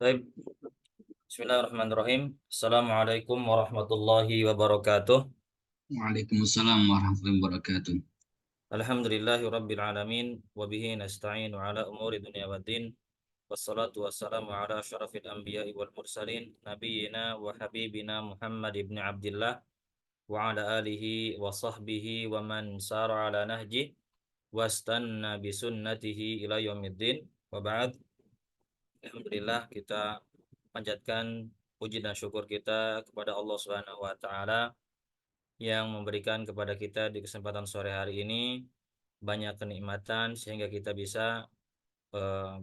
Baik, Bismillahirrahmanirrahim. Assalamualaikum warahmatullahi wabarakatuh. Waalaikumsalam warahmatullahi wabarakatuh. Alhamdulillahi rabbil alamin wa bihi nasta'inu ala umuri dunya waddin. Wassalatu wassalamu ala asyrafil anbiya'i wal mursalin nabiyyina wa habibina Muhammad ibn Abdullah wa ala alihi wa sahbihi wa man sara ala nahji wastanna bisunnatihi ila yaumiddin. Wa ba'd. Alhamdulillah kita panjatkan puji dan syukur kita kepada Allah Subhanahu wa taala yang memberikan kepada kita di kesempatan sore hari ini banyak kenikmatan sehingga kita bisa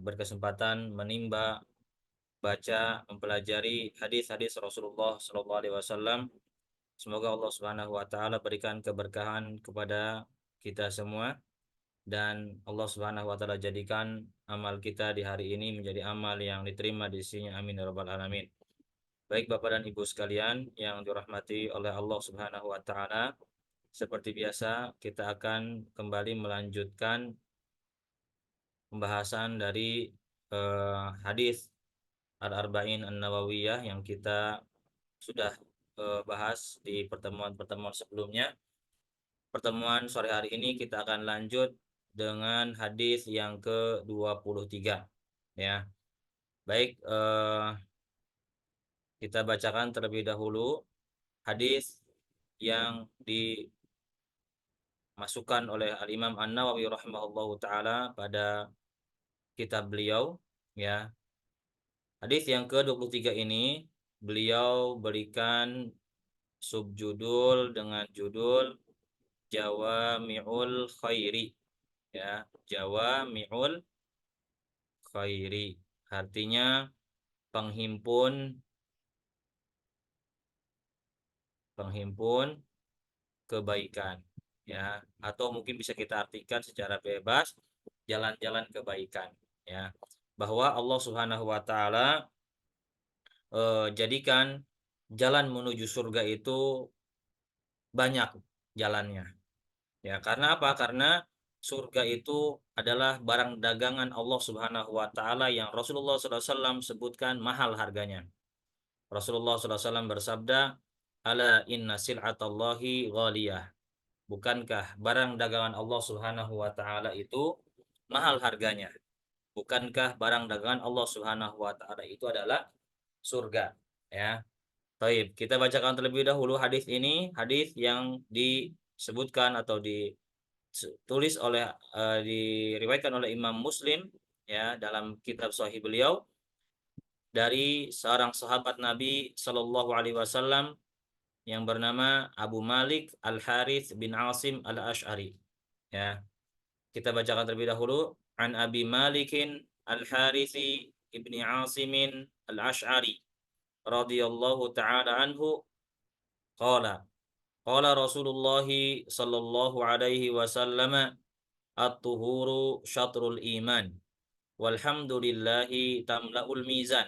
berkesempatan menimba, baca, mempelajari hadis-hadis Rasulullah Shallallahu Alaihi Wasallam. Semoga Allah Subhanahu Wa Taala berikan keberkahan kepada kita semua dan Allah Subhanahu Wa Taala jadikan amal kita di hari ini menjadi amal yang diterima di sisinya. Amin ya rabbal alamin. Baik Bapak dan Ibu sekalian yang dirahmati oleh Allah Subhanahu Wa Taala. Seperti biasa, kita akan kembali melanjutkan pembahasan dari hadis Al-Arba'in An-Nawawiyah yang kita sudah bahas di pertemuan-pertemuan sebelumnya. Pertemuan sore hari ini kita akan lanjut dengan hadis yang ke-23. Ya. Baik, kita bacakan terlebih dahulu hadis yang dimasukkan oleh Al-Imam An-Nawawi rahimahullahu taala pada kitab beliau, ya. Hadis yang ke-23 ini beliau berikan subjudul dengan judul Jawami'ul Khairi, ya. Jawami'ul Khairi artinya penghimpun penghimpun kebaikan, ya, atau mungkin bisa kita artikan secara bebas jalan-jalan kebaikan, ya, bahwa Allah Subhanahu wa taala jadikan jalan menuju surga itu banyak jalannya. Ya, karena apa? Karena surga itu adalah barang dagangan Allah Subhanahu wa taala yang Rasulullah SAW sebutkan mahal harganya. Rasulullah SAW bersabda, "Ala inna sil'atallahi ghaliyah." Bukankah barang dagangan Allah Subhanahu wa taala itu mahal harganya? Bukankah barang dagangan Allah Subhanahu wa taala itu adalah surga? Ya. Baik, kita bacakan terlebih dahulu hadis ini, hadis yang disebutkan atau ditulis oleh diriwayatkan oleh Imam Muslim, ya, dalam kitab Sahih beliau dari seorang sahabat Nabi Shallallahu Alaihi Wasallam yang bernama Abu Malik Al Harith bin Asim Al Ash'ari. Ya, kita bacakan terlebih dahulu. An Abi Malikin Al Harithi ibni Asimin Al Ash'ari radhiyallahu taala anhu qala qala Rasulullah sallallahu alaihi wasallam at-tuhuru syatrul iman walhamdulillahi tamla'ul mizan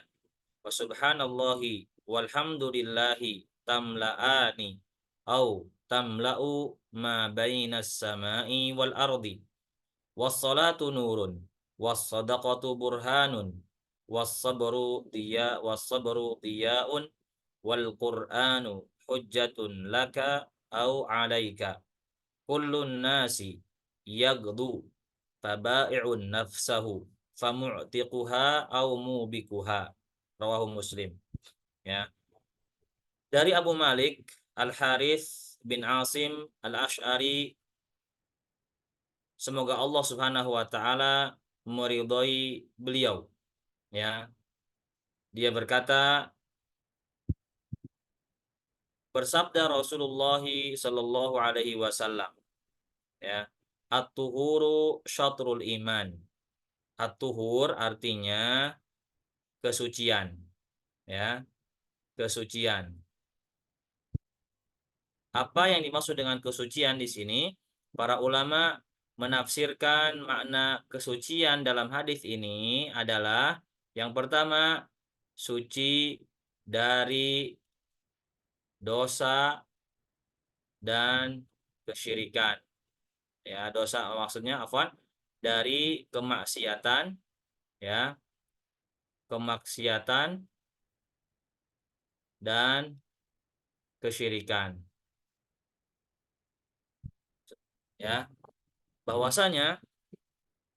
wa subhanallahi walhamdulillahi tamla'ani au tamla'u ma bainas samai wal ardi was-salatu nurun was-sadaqatu burhanun was-sabru diya'un wal qur'anu hujjatun laka au 'alaika kullun nasi yagdu taba'i'un nafsahu famu'tiquha au mubikuha. Rawahu Muslim, ya. Dari Abu Malik Al Harith bin Asim Al Ash'ari, semoga Allah Subhanahu wa taala meridhai beliau, ya. Dia berkata, bersabda Rasulullah sallallahu alaihi wasallam, ya, at-tuhuru syatrul iman. At-tuhur artinya kesucian, ya, kesucian. Apa yang dimaksud dengan kesucian di sini? Para ulama menafsirkan makna kesucian dalam hadis ini adalah yang pertama, suci dari dosa dan kesyirikan. Ya, dosa maksudnya afwan, dari kemaksiatan, ya, kemaksiatan dan kesyirikan. Ya, bahwasanya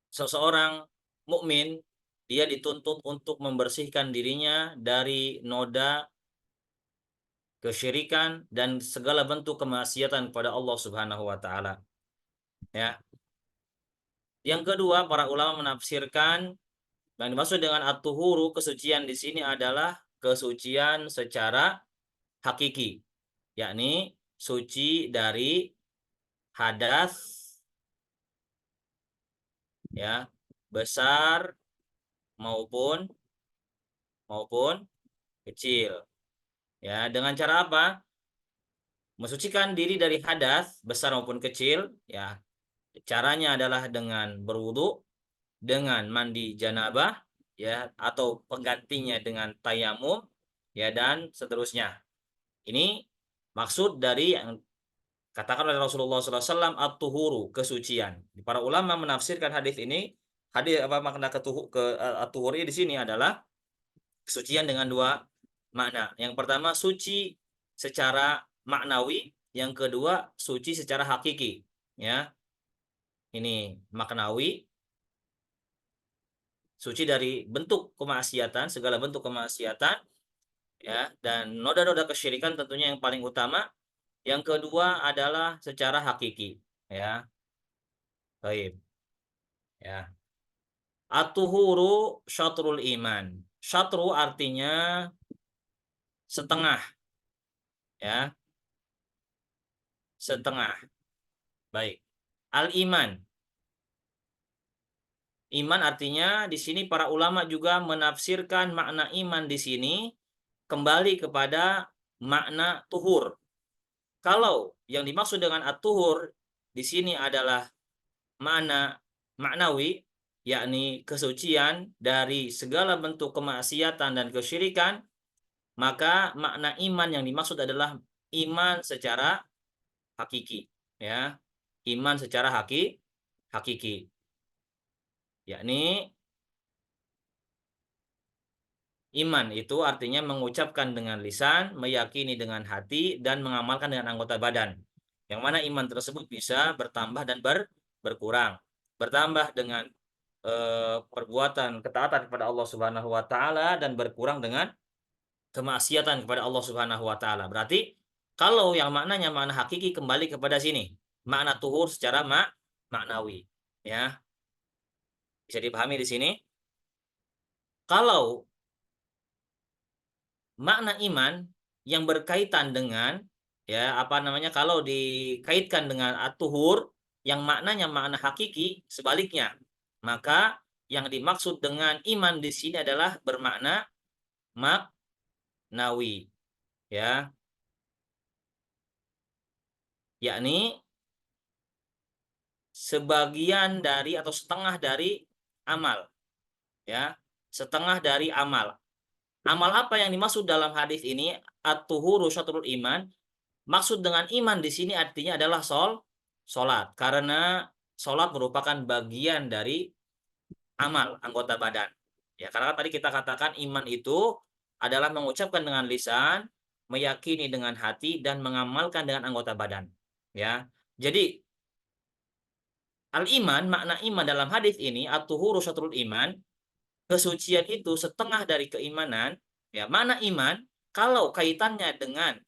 seseorang mukmin dia dituntut untuk membersihkan dirinya dari noda kesyirikan dan segala bentuk kemaksiatan kepada Allah Subhanahu wa taala. Ya. Yang kedua, para ulama menafsirkan yang dimaksud dengan at-tuhuru, kesucian di sini adalah kesucian secara hakiki, yakni suci dari hadas, ya, besar maupun maupun kecil. Ya, dengan cara apa? Mensucikan diri dari hadas besar maupun kecil, ya. Caranya adalah dengan berwudu, dengan mandi janabah, ya, atau penggantinya dengan tayamum, ya, dan seterusnya. Ini maksud dari yang katakan oleh Rasulullah SAW, at-tuhuru, kesucian. Para ulama menafsirkan hadis ini, hadis apa makna at-tuhur di sini adalah kesucian dengan dua makna. Yang pertama suci secara maknawi, yang kedua suci secara hakiki. Ya, ini maknawi, suci dari bentuk kemaksiatan, segala bentuk kemaksiatan, ya, dan noda-noda kesyirikan tentunya yang paling utama. Yang kedua adalah secara hakiki, ya. Baik, ya. At-tuhuru syatrul iman. Syatru artinya setengah, ya, setengah. Baik. Al-iman. Iman artinya di sini para ulama juga menafsirkan makna iman di sini kembali kepada makna tuhur. Kalau yang dimaksud dengan at-tuhur di sini adalah makna maknawi, yakni kesucian dari segala bentuk kemaksiatan dan kesyirikan, maka makna iman yang dimaksud adalah iman secara hakiki, ya. Iman secara hakiki, yakni iman itu artinya mengucapkan dengan lisan, meyakini dengan hati, dan mengamalkan dengan anggota badan. Yang mana iman tersebut bisa bertambah dan berkurang. Bertambah dengan perbuatan ketaatan kepada Allah Subhanahu wa taala dan berkurang dengan kemaksiatan kepada Allah Subhanahu wa taala. Berarti kalau yang maknanya makna hakiki kembali kepada sini, makna tuhur secara maknawi, ya. Bisa dipahami di sini? Kalau makna iman yang berkaitan dengan, ya, apa namanya, kalau dikaitkan dengan at-tuhur yang maknanya makna hakiki, sebaliknya maka yang dimaksud dengan iman di sini adalah bermakna maknawi, ya, yakni sebagian dari atau setengah dari amal, ya, setengah dari amal. Amal apa yang dimaksud dalam hadis ini? At-tuhuru syatrul iman. Maksud dengan iman di sini artinya adalah solat, karena solat merupakan bagian dari amal anggota badan. Ya, karena tadi kita katakan iman itu adalah mengucapkan dengan lisan, meyakini dengan hati, dan mengamalkan dengan anggota badan. Ya, jadi al-iman, makna iman dalam hadis ini, at-tuhuru syatrul iman, kesucian itu setengah dari keimanan. Ya, makna iman kalau kaitannya dengan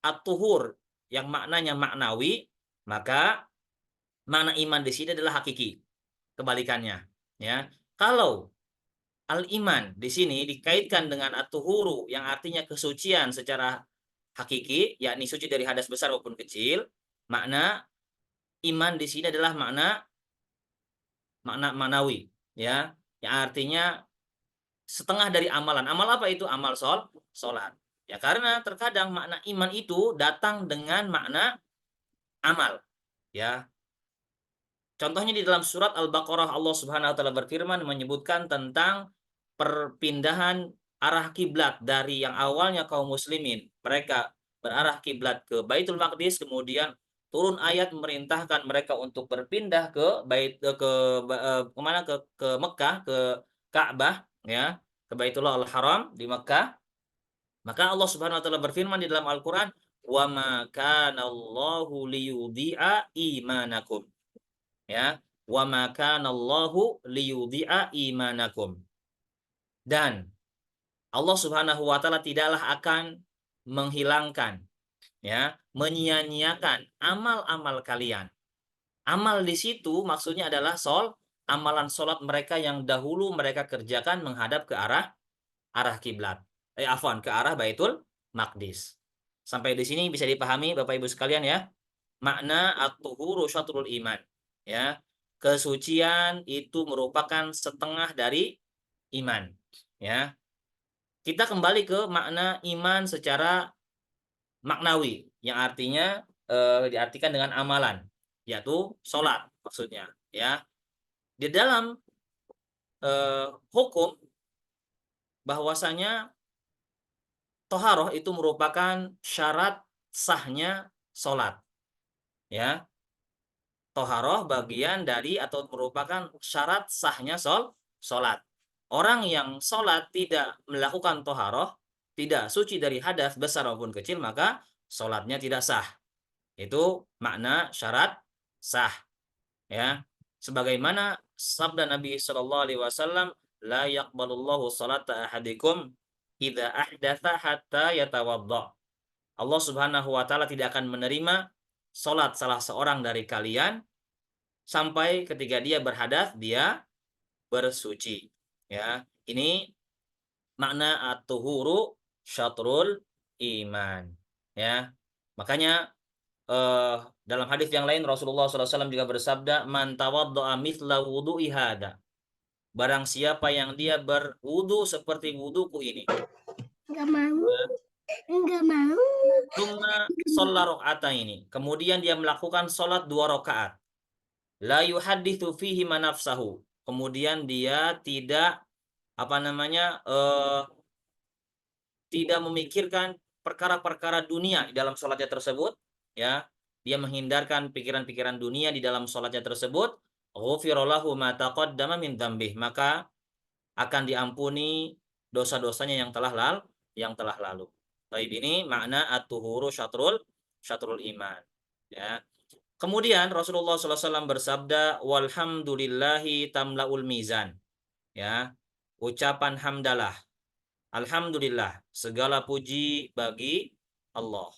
at-tuhur yang maknanya maknawi, maka makna iman di sini adalah hakiki. Kebalikannya, ya. Kalau al-iman di sini dikaitkan dengan at-tuhuru yang artinya kesucian secara hakiki, yakni suci dari hadas besar maupun kecil, makna iman di sini adalah makna makna manawi, ya, yang artinya setengah dari amalan. Amal apa itu? Amal solat. Ya, karena terkadang makna iman itu datang dengan makna amal. Ya, contohnya di dalam surat Al-Baqarah Allah Subhanahu wa taala berfirman menyebutkan tentang perpindahan arah kiblat dari yang awalnya kaum muslimin mereka berarah kiblat ke Baitul Maqdis, kemudian turun ayat memerintahkan mereka untuk berpindah ke kemana, ke Mekah, ke Ka'bah, ya. ke Baitullah Al-Haram di Mekah, maka Allah Subhanahu wa taala berfirman di dalam Al-Qur'an, "Wa ma kana Allahu liyudhi'a imanakum." Ya, "Wa ma kana Allahu liyudhi'a imanakum." Dan Allah Subhanahu wa taala tidaklah akan menghilangkan, ya, menyia-nyiakan amal-amal kalian. Amal di situ maksudnya adalah amalan sholat mereka yang dahulu mereka kerjakan menghadap ke arah kiblat. Afwan, ke arah Baitul Maqdis. Sampai di sini bisa dipahami Bapak Ibu sekalian ya. Makna at-tuhuru syatrul iman. Ya. Kesucian itu merupakan setengah dari iman. Ya. Kita kembali ke makna iman secara maknawi yang artinya diartikan dengan amalan, yaitu sholat maksudnya. Ya. Di dalam hukum bahwasanya toharoh itu merupakan syarat sahnya sholat. Ya, toharoh bagian dari atau merupakan syarat sahnya sholat. Orang yang sholat tidak melakukan toharoh, tidak suci dari hadas besar maupun kecil, maka sholatnya tidak sah. Itu makna syarat sah. Ya, sebagaimana sabda Nabi Shallallahu Alaihi Wasallam, la yaqbalullahu salata ahadikum idza ahdatha hatta yatawadda. Allah Subhanahu wa taala tidak akan menerima salat salah seorang dari kalian sampai ketika dia berhadas, dia bersuci. Ya, ini makna at-tuhuru syatrul iman. Ya. Makanya dalam hadis yang lain Rasulullah SAW juga bersabda, "Man tawaddo'a mithla wudu'i hada." Barang siapa yang dia berwudu seperti wuduku ini. Enggak mau. Ya. Enggak mau. Tsumma shalla ini. Kemudian dia melakukan sholat 2 rakaat. La yuhadditsu fihi nafsahu. Kemudian dia tidak tidak memikirkan perkara-perkara dunia di dalam sholatnya tersebut, ya. Dia menghindarkan pikiran-pikiran dunia di dalam sholatnya tersebut. Ghufira lahu ma taqaddama min dzambih. Maka akan diampuni dosa-dosanya yang telah lalu. Baik, ini makna at-tuhuru syatrul iman. Ya. Kemudian Rasulullah SAW bersabda, walhamdulillahi tamlaul mizan. Ya, ucapan hamdalah. Alhamdulillah, segala puji bagi Allah.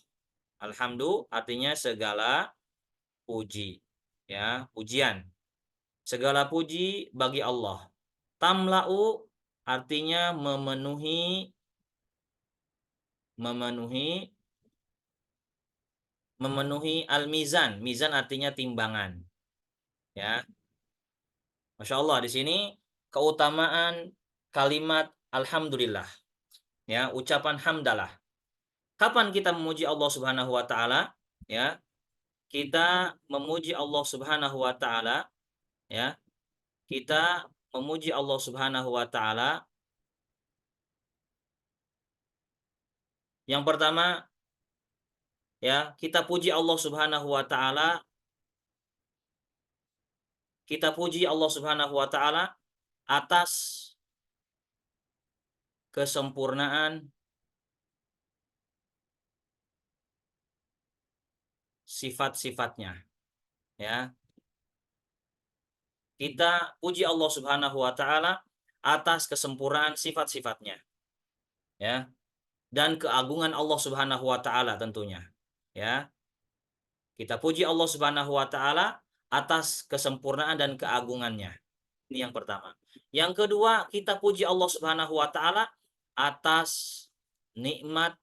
Alhamdulillah artinya segala puji. Ya, pujian. Segala puji bagi Allah. Tamla'u artinya memenuhi al-mizan. Mizan artinya timbangan. Ya. Masya Allah, di sini keutamaan kalimat alhamdulillah. Ya, ucapan hamdalah. Kapan kita memuji Allah Subhanahu wa taala? Ya. Kita memuji Allah Subhanahu wa taala, ya. Kita memuji Allah Subhanahu wa taala. Yang pertama, ya, kita puji Allah Subhanahu wa taala. Kita puji Allah Subhanahu wa taala atas kesempurnaan sifat-sifatnya, ya. Kita puji Allah Subhanahu wa taala atas kesempurnaan sifat-sifatnya, ya. Dan keagungan Allah Subhanahu wa taala tentunya, ya. Kita puji Allah Subhanahu wa taala atas kesempurnaan dan keagungannya. Ini yang pertama. Yang kedua, kita puji Allah Subhanahu wa taala atas nikmat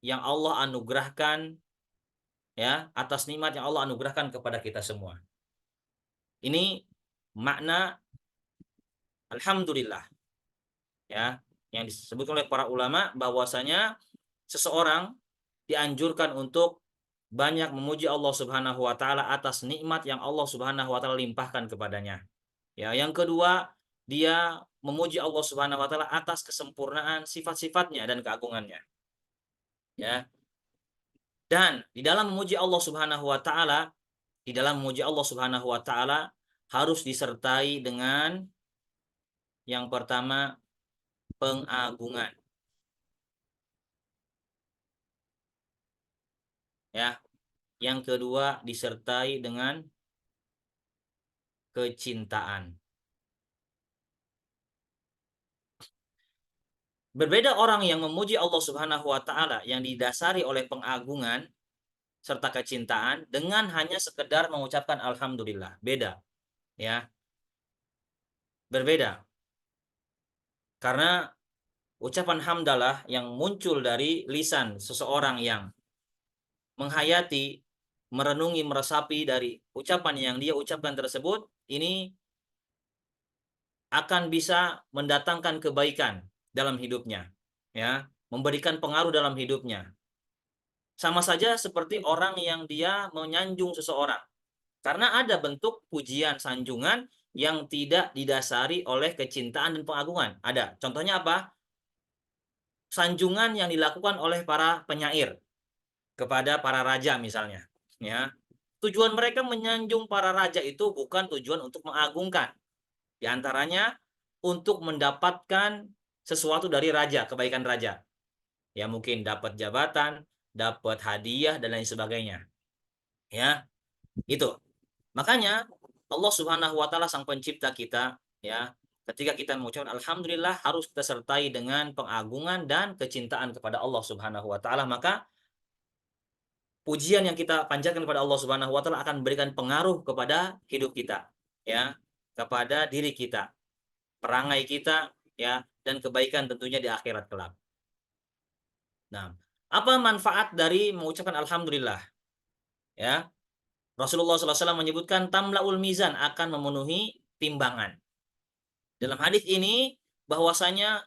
yang Allah anugerahkan, ya, atas nikmat yang Allah anugerahkan kepada kita semua. Ini makna alhamdulillah, ya, yang disebut oleh para ulama bahwasanya seseorang dianjurkan untuk banyak memuji Allah Subhanahu wa taala atas nikmat yang Allah Subhanahu wa taala limpahkan kepadanya. Ya, yang kedua, dia memuji Allah Subhanahu wa taala atas kesempurnaan sifat-sifatnya dan keagungannya. Ya. Dan di dalam memuji Allah Subhanahu wa taala, harus disertai dengan yang pertama pengagungan. Ya. Yang kedua disertai dengan kecintaan. Berbeda orang yang memuji Allah Subhanahu wa taala yang didasari oleh pengagungan serta kecintaan dengan hanya sekedar mengucapkan alhamdulillah. Beda, ya. Berbeda. Karena ucapan hamdalah yang muncul dari lisan seseorang yang menghayati, merenungi, meresapi dari ucapan yang dia ucapkan tersebut, ini akan bisa mendatangkan kebaikan dalam hidupnya, ya, memberikan pengaruh dalam hidupnya. Sama saja seperti orang yang dia menyanjung seseorang. Karena ada bentuk pujian sanjungan yang tidak didasari oleh kecintaan dan pengagungan. Ada. Contohnya apa? Sanjungan yang dilakukan oleh para penyair kepada para raja misalnya, ya. Tujuan mereka menyanjung para raja itu bukan tujuan untuk mengagungkan. Di antaranya untuk mendapatkan sesuatu dari raja, kebaikan raja. Ya mungkin dapat jabatan, dapat hadiah dan lain sebagainya. Ya, itu. Makanya Allah Subhanahu wa taala sang pencipta kita, ya, ketika kita mengucapkan alhamdulillah harus kita sertai dengan pengagungan dan kecintaan kepada Allah Subhanahu wa taala, maka pujian yang kita panjatkan kepada Allah Subhanahu wa taala akan memberikan pengaruh kepada hidup kita, ya, kepada diri kita, perangai kita, ya, dan kebaikan tentunya di akhirat kelak. Nah, apa manfaat dari mengucapkan alhamdulillah? Ya, Rasulullah SAW menyebutkan tamlaul mizan, akan memenuhi timbangan. Dalam hadis ini bahwasanya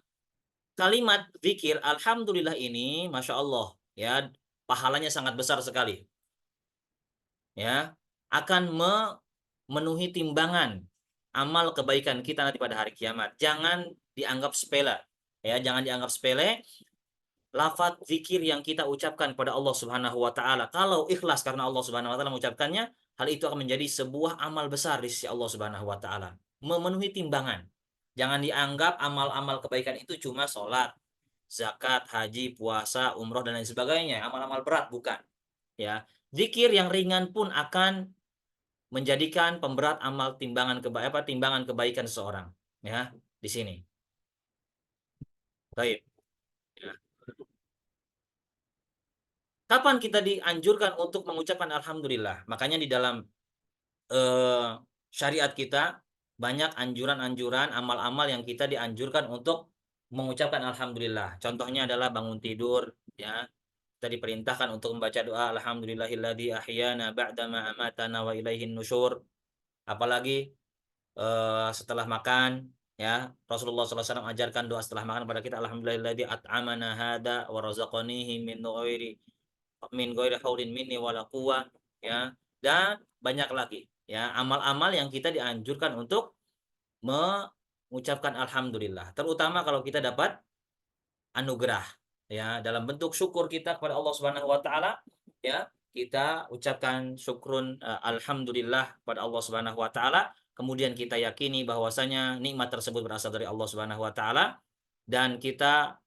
kalimat zikir alhamdulillah ini, masya Allah, ya, pahalanya sangat besar sekali. Ya, akan memenuhi timbangan amal kebaikan kita nanti pada hari kiamat. Jangan dianggap sepele. Ya, jangan dianggap sepele lafaz zikir yang kita ucapkan kepada Allah Subhanahu wa taala. Kalau ikhlas karena Allah Subhanahu wa taala mengucapkannya, hal itu akan menjadi sebuah amal besar di sisi Allah Subhanahu wa taala. Memenuhi timbangan. Jangan dianggap amal-amal kebaikan itu cuma sholat, zakat, haji, puasa, umroh dan lain sebagainya. Amal-amal berat bukan. Ya, zikir yang ringan pun akan menjadikan pemberat amal timbangan kebaikan seseorang. Ya, di sini. Baik. Ya. Kapan kita dianjurkan untuk mengucapkan alhamdulillah? Makanya di dalam syariat kita banyak anjuran-anjuran amal-amal yang kita dianjurkan untuk mengucapkan alhamdulillah. Contohnya adalah bangun tidur, ya. Kita diperintahkan untuk membaca doa alhamdulillahilladzi ahyana ba'dama amatana wa ilaihin nusyur. Apalagi setelah makan, ya, Rasulullah SAW ajarkan doa setelah makan kepada kita, alhamdulillahilladzi at'amana hada wa razaqanihi min ghairi haulin minni wala quwwah, ya, dan banyak lagi, ya, amal-amal yang kita dianjurkan untuk mengucapkan alhamdulillah, terutama kalau kita dapat anugerah, ya, dalam bentuk syukur kita kepada Allah Subhanahu wa taala, ya, kita ucapkan syukrun alhamdulillah kepada Allah Subhanahu wa taala, kemudian kita yakini bahwasanya nikmat tersebut berasal dari Allah Subhanahu wa taala dan kita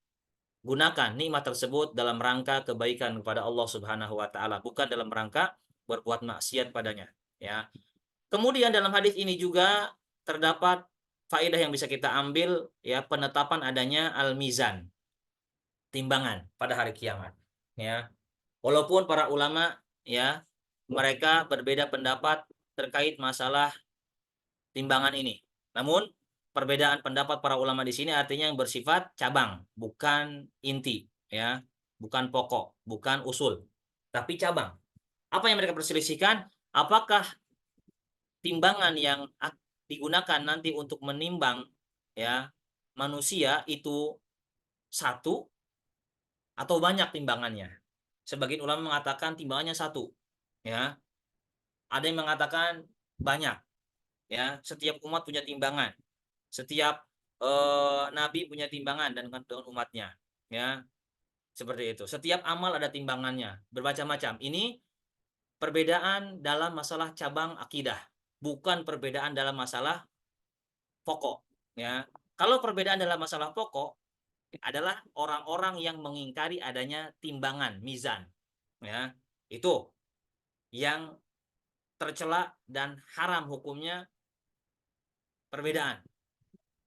gunakan nikmat tersebut dalam rangka kebaikan kepada Allah Subhanahu wa taala, bukan dalam rangka berbuat maksiat padanya, ya. Kemudian dalam hadis ini juga terdapat faedah yang bisa kita ambil, ya, penetapan adanya al-mizan, timbangan pada hari kiamat, ya. Walaupun para ulama, ya, mereka berbeda pendapat terkait masalah timbangan ini. Namun perbedaan pendapat para ulama di sini artinya yang bersifat cabang, bukan inti, ya, bukan pokok, bukan usul, tapi cabang. Apa yang mereka perselisihkan? Apakah timbangan yang digunakan nanti untuk menimbang, ya, manusia itu satu atau banyak timbangannya? Sebagian ulama mengatakan timbangannya satu, ya. Ada yang mengatakan banyak, ya. Setiap umat punya timbangan. Setiap nabi punya timbangan dan dengan umatnya, ya, seperti itu. Setiap amal ada timbangannya, bermacam-macam. Ini perbedaan dalam masalah cabang akidah, bukan perbedaan dalam masalah pokok, ya. Kalau perbedaan dalam masalah pokok, adalah orang-orang yang mengingkari adanya timbangan, mizan. Ya, itu yang tercela dan haram hukumnya perbedaan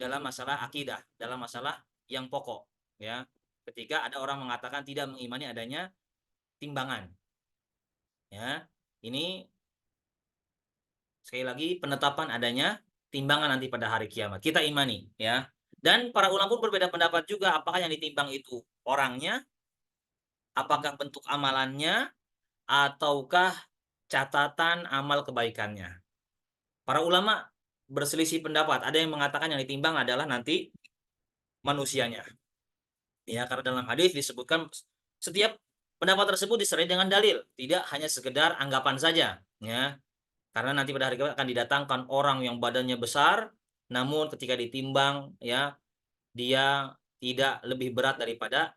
dalam masalah akidah, dalam masalah yang pokok. Ya, ketika ada orang mengatakan tidak mengimani adanya timbangan. Ya, ini sekali lagi penetapan adanya timbangan nanti pada hari kiamat. Kita imani, ya. Dan para ulama pun berbeda pendapat juga apakah yang ditimbang itu orangnya, apakah bentuk amalannya, ataukah catatan amal kebaikannya. Para ulama berselisih pendapat. Ada yang mengatakan yang ditimbang adalah nanti manusianya. Ya, karena dalam hadis disebutkan setiap pendapat tersebut disertai dengan dalil, tidak hanya sekedar anggapan saja, ya. Karena nanti pada hari kiamat akan didatangkan orang yang badannya besar, namun ketika ditimbang, ya, dia tidak lebih berat daripada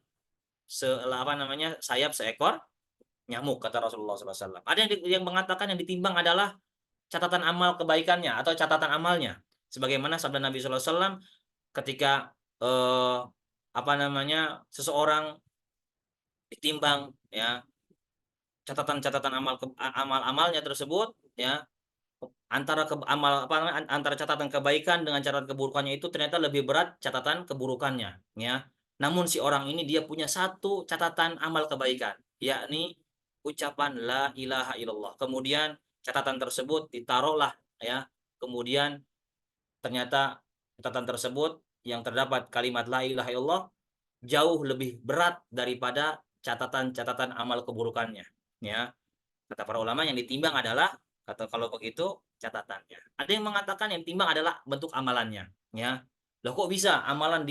sayap seekor nyamuk, kata Rasulullah SAW. Ada yang mengatakan yang ditimbang adalah catatan amal kebaikannya atau catatan amalnya, sebagaimana sabda Nabi SAW ketika seseorang ditimbang, ya, catatan-catatan amal-amalnya tersebut, ya, antara catatan kebaikan dengan catatan keburukannya itu ternyata lebih berat catatan keburukannya, ya. Namun si orang ini dia punya satu catatan amal kebaikan, yakni ucapan la ilaha illallah. Kemudian catatan tersebut ditaruhlah, ya. Kemudian ternyata catatan tersebut yang terdapat kalimat la ilaha illallah jauh lebih berat daripada catatan-catatan amal keburukannya, ya. Kata para ulama yang ditimbang adalah, kata kalau begitu, catatannya. Ada yang mengatakan yang ditimbang adalah bentuk amalannya, ya. Loh kok bisa amalan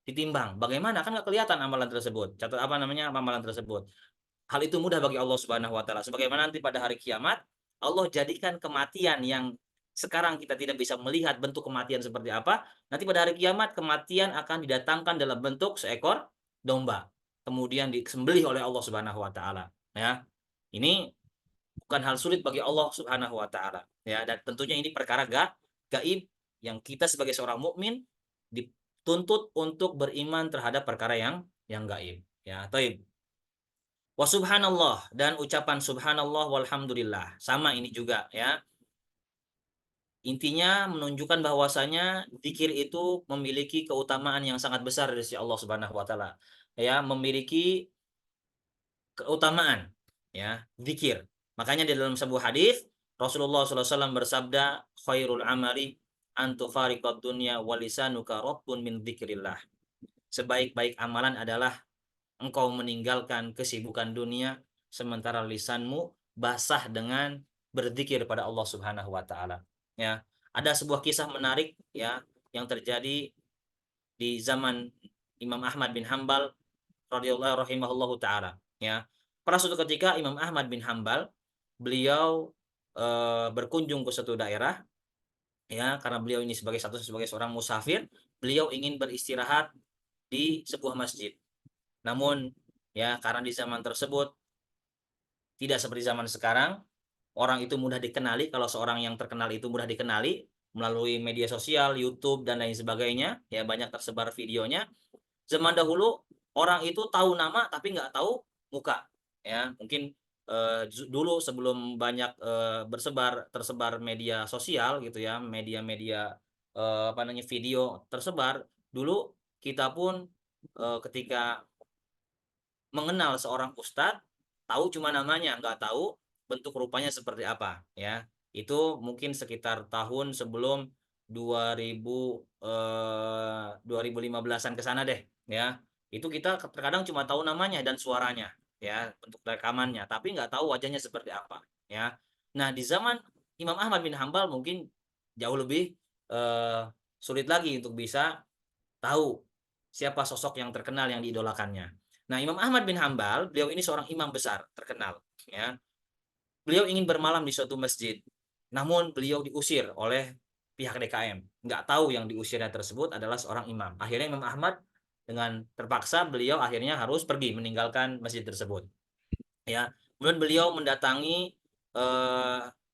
ditimbang? Bagaimana? Kan nggak kelihatan amalan tersebut. Amalan tersebut. Hal itu mudah bagi Allah Subhanahu wa taala. Sebagaimana nanti pada hari kiamat Allah jadikan kematian yang sekarang kita tidak bisa melihat bentuk kematian seperti apa, nanti pada hari kiamat kematian akan didatangkan dalam bentuk seekor domba. Kemudian disembelih oleh Allah Subhanahu wa taala, ya. Ini bukan hal sulit bagi Allah Subhanahu wa taala, ya, dan tentunya ini perkara gaib yang kita sebagai seorang mukmin dituntut untuk beriman terhadap perkara yang gaib, ya. Taib. Wa subhanallah, dan ucapan subhanallah walhamdulillah. Sama ini juga, ya. Intinya menunjukkan bahwasanya zikir itu memiliki keutamaan yang sangat besar dari sisi Allah Subhanahu wa taala. Ya, memiliki keutamaan, ya, zikir. Makanya di dalam sebuah hadis Rasulullah SAW bersabda, khairul amali an tufariqad dunya wa lisanuka rabbun min dzikrillah. Sebaik-baik amalan adalah engkau meninggalkan kesibukan dunia sementara lisanmu basah dengan berzikir pada Allah Subhanahu wa taala. Ya, ada sebuah kisah menarik, ya, yang terjadi di zaman Imam Ahmad bin Hambal radhiyallahu rahimahullahu taala, ya. Pada suatu ketika Imam Ahmad bin Hambal beliau berkunjung ke suatu daerah, ya, karena beliau ini sebagai seorang musafir, beliau ingin beristirahat di sebuah masjid. Namun, ya, karena di zaman tersebut tidak seperti zaman sekarang, orang itu mudah dikenali. Kalau seorang yang terkenal itu mudah dikenali melalui media sosial, YouTube dan lain sebagainya, ya, banyak tersebar videonya. Zaman dahulu orang itu tahu nama tapi nggak tahu muka, ya. Mungkin dulu sebelum banyak tersebar media sosial gitu, ya, media-media video tersebar, dulu kita pun ketika mengenal seorang ustadz tahu cuma namanya, nggak tahu bentuk rupanya seperti apa, ya. Itu mungkin sekitar tahun sebelum 2015-an ke sana deh, ya. Itu kita terkadang cuma tahu namanya dan suaranya, ya, bentuk rekamannya, tapi nggak tahu wajahnya seperti apa, ya. Nah, di zaman Imam Ahmad bin Hambal mungkin jauh lebih sulit lagi untuk bisa tahu siapa sosok yang terkenal yang diidolakannya. Nah, Imam Ahmad bin Hambal, beliau ini seorang imam besar terkenal, ya. Beliau ingin bermalam di suatu masjid, namun beliau diusir oleh pihak DKM. Nggak tahu yang diusirnya tersebut adalah seorang imam. Akhirnya Imam Ahmad dengan terpaksa beliau akhirnya harus pergi meninggalkan masjid tersebut, ya. Kemudian beliau mendatangi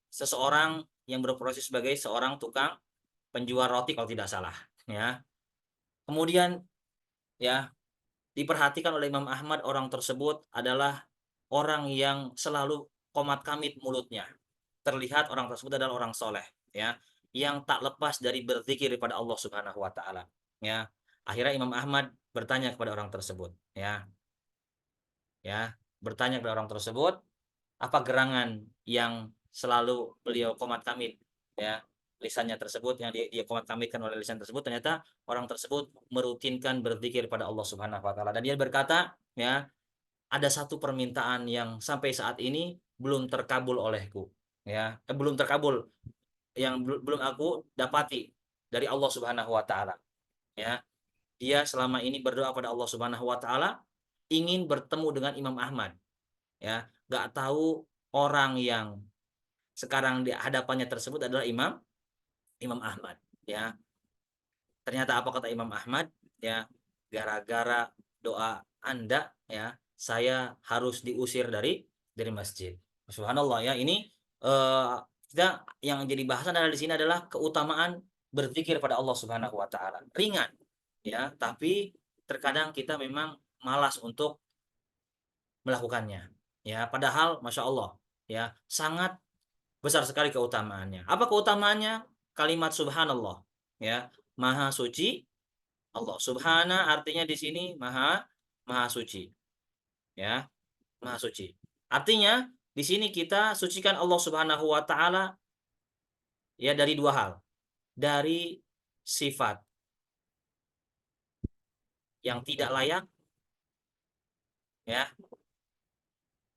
seseorang yang berprofesi sebagai seorang tukang penjual roti kalau tidak salah, ya. Kemudian ya diperhatikan oleh Imam Ahmad, orang tersebut adalah orang yang selalu qomat kamit mulutnya. Terlihat orang tersebut adalah orang soleh, ya, yang tak lepas dari berzikir kepada Allah Subhanahu wa taala, ya. Akhirnya Imam Ahmad bertanya kepada orang tersebut, ya, bertanya kepada orang tersebut, apa gerangan yang selalu beliau qomat kamit, ya, lisannya tersebut yang dia qomat kamitkan oleh lisan tersebut, ternyata orang tersebut merutinkan berzikir pada Allah Subhanahu wa taala, dan dia berkata, ya, ada satu permintaan yang sampai saat ini belum terkabul olehku, ya, belum terkabul, yang belum aku dapati dari Allah Subhanahu wa taala, ya. Dia selama ini berdoa pada Allah Subhanahu wa taala ingin bertemu dengan Imam Ahmad, ya. Gak tahu orang yang sekarang di hadapannya tersebut adalah Imam Ahmad, ya. Ternyata apa kata Imam Ahmad, ya, gara-gara doa Anda, ya, saya harus diusir dari masjid. Subhanallah, ya, ini kita yang jadi bahasan adalah di sini adalah keutamaan berzikir pada Allah Subhanahu wa taala. Ringan, ya, tapi terkadang kita memang malas untuk melakukannya. Ya, padahal Masya Allah, ya, sangat besar sekali keutamaannya. Apa keutamaannya? Kalimat subhanallah, ya, maha suci Allah. Subhana artinya di sini maha maha suci, ya, maha suci. Artinya di sini kita sucikan Allah Subhanahu wa taala, ya, dari dua hal. Dari sifat yang tidak layak, ya,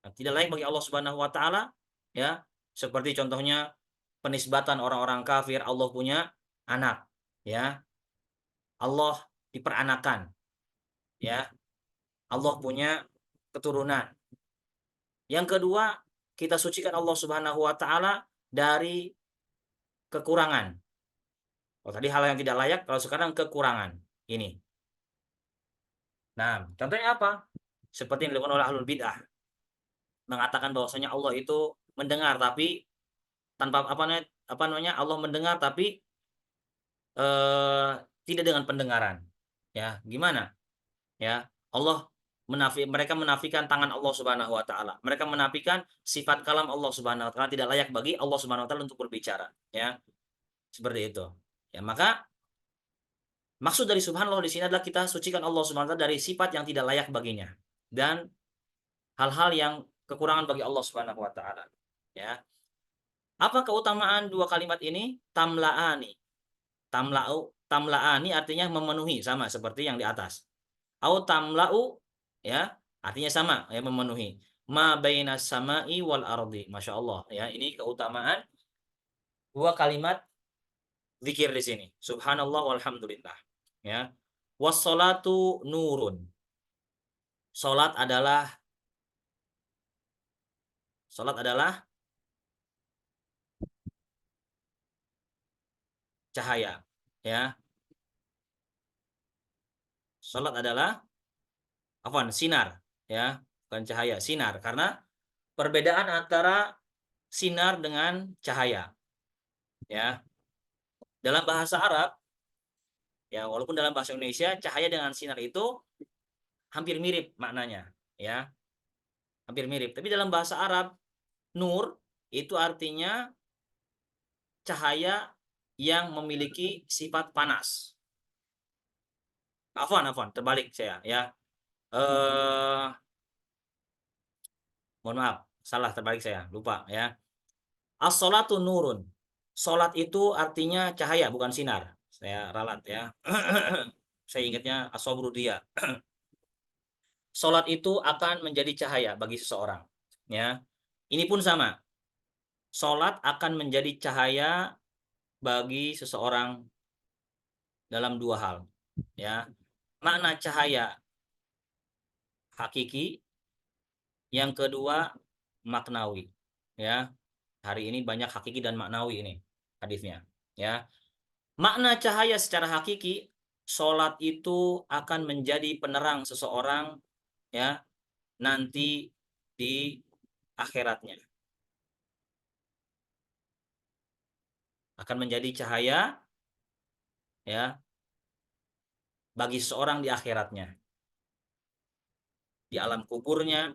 yang tidak layak bagi Allah Subhanahu wa taala, ya, seperti contohnya penisbatan orang-orang kafir Allah punya anak, ya. Allah diperanakan, ya. Allah punya keturunan. Yang kedua, kita sucikan Allah Subhanahu wa taala dari kekurangan. Kalau tadi hal yang tidak layak, kalau sekarang kekurangan. Ini. Nah, contohnya apa? Seperti yang dilakukan oleh ahlul bid'ah, mengatakan bahwasanya Allah itu mendengar tapi tanpa apa namanya Allah mendengar tapi eh, tidak dengan pendengaran. Ya, gimana? Ya, Allah mereka menafikan tangan Allah Subhanahu wa taala. Mereka menafikan sifat kalam Allah Subhanahu wa taala, tidak layak bagi Allah Subhanahu wa taala untuk berbicara, ya. Seperti itu. Ya, maka maksud dari subhanallah di sini adalah kita sucikan Allah Subhanahu wa taala dari sifat yang tidak layak baginya dan hal-hal yang kekurangan bagi Allah Subhanahu wa taala. Ya. Apa keutamaan dua kalimat ini? Tamlaani. Tamlaani artinya memenuhi, sama seperti yang di atas. Au tamla'u, ya, artinya sama, ya, memenuhi. Ma bainas sama'i wal ardi. Masya Allah, ya, ini keutamaan dua kalimat zikir di sini. Subhanallah walhamdulillah, ya. Wassalatu nurun. Salat adalah cahaya, ya. Salat adalah sinar, ya, bukan cahaya, sinar, karena perbedaan antara sinar dengan cahaya, ya. Dalam bahasa Arab, ya, walaupun dalam bahasa Indonesia cahaya dengan sinar itu hampir mirip maknanya, ya, hampir mirip. Tapi dalam bahasa Arab, nur itu artinya cahaya yang memiliki sifat panas. Terbalik saya, ya. Eh, Mohon maaf, salah, terbalik saya, lupa, ya. As-sholatu nurun. Salat itu artinya cahaya, bukan sinar. Saya ralat, ya. Saya ingatnya asobrudiyah. Salat itu akan menjadi cahaya bagi seseorang, ya. Ini pun sama. Salat akan menjadi cahaya bagi seseorang dalam dua hal, ya. Makna cahaya hakiki, yang kedua maknawi, ya. Hari ini banyak hakiki dan maknawi ini hadisnya, ya. Makna cahaya secara hakiki, salat itu akan menjadi penerang seseorang, ya, nanti di akhiratnya. Akan menjadi cahaya, ya, bagi seorang di akhiratnya, di alam kuburnya,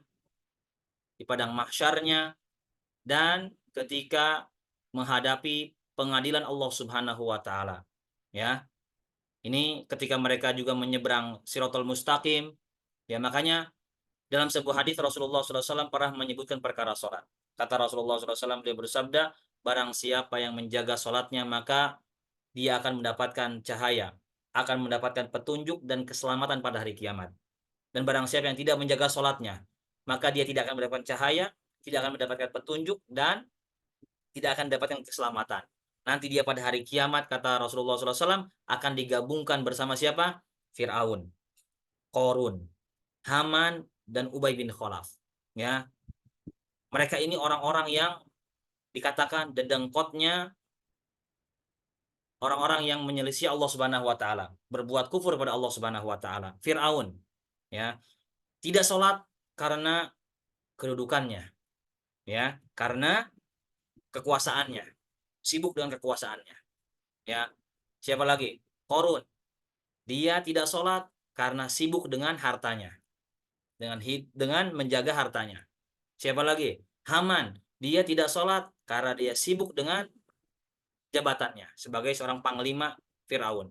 di padang mahsyarnya, dan ketika menghadapi pengadilan Allah Subhanahu wa taala. Ya. Ini ketika mereka juga menyeberang Shiratal Mustaqim, ya makanya dalam sebuah hadis Rasulullah SAW pernah menyebutkan perkara sholat. Kata Rasulullah SAW, dia bersabda, barang siapa yang menjaga sholatnya, maka dia akan mendapatkan cahaya, akan mendapatkan petunjuk dan keselamatan pada hari kiamat. Dan barang siapa yang tidak menjaga sholatnya, maka dia tidak akan mendapatkan cahaya, tidak akan mendapatkan petunjuk, dan tidak akan mendapatkan keselamatan. Nanti dia pada hari kiamat, kata Rasulullah SAW, akan digabungkan bersama siapa? Fir'aun, Qorun, Haman, dan Ubay bin Khalaf. Ya, mereka ini orang-orang yang dikatakan dedengkotnya orang-orang yang menyelisih Allah Subhanahu wa taala, berbuat kufur pada Allah Subhanahu wa taala. Firaun, ya, tidak sholat karena kedudukannya, ya, karena kekuasaannya, sibuk dengan kekuasaannya, ya. Siapa lagi? Korun, dia tidak sholat karena sibuk dengan hartanya, dengan menjaga hartanya. Siapa lagi? Haman, dia tidak sholat karena dia sibuk dengan jabatannya sebagai seorang panglima Firaun.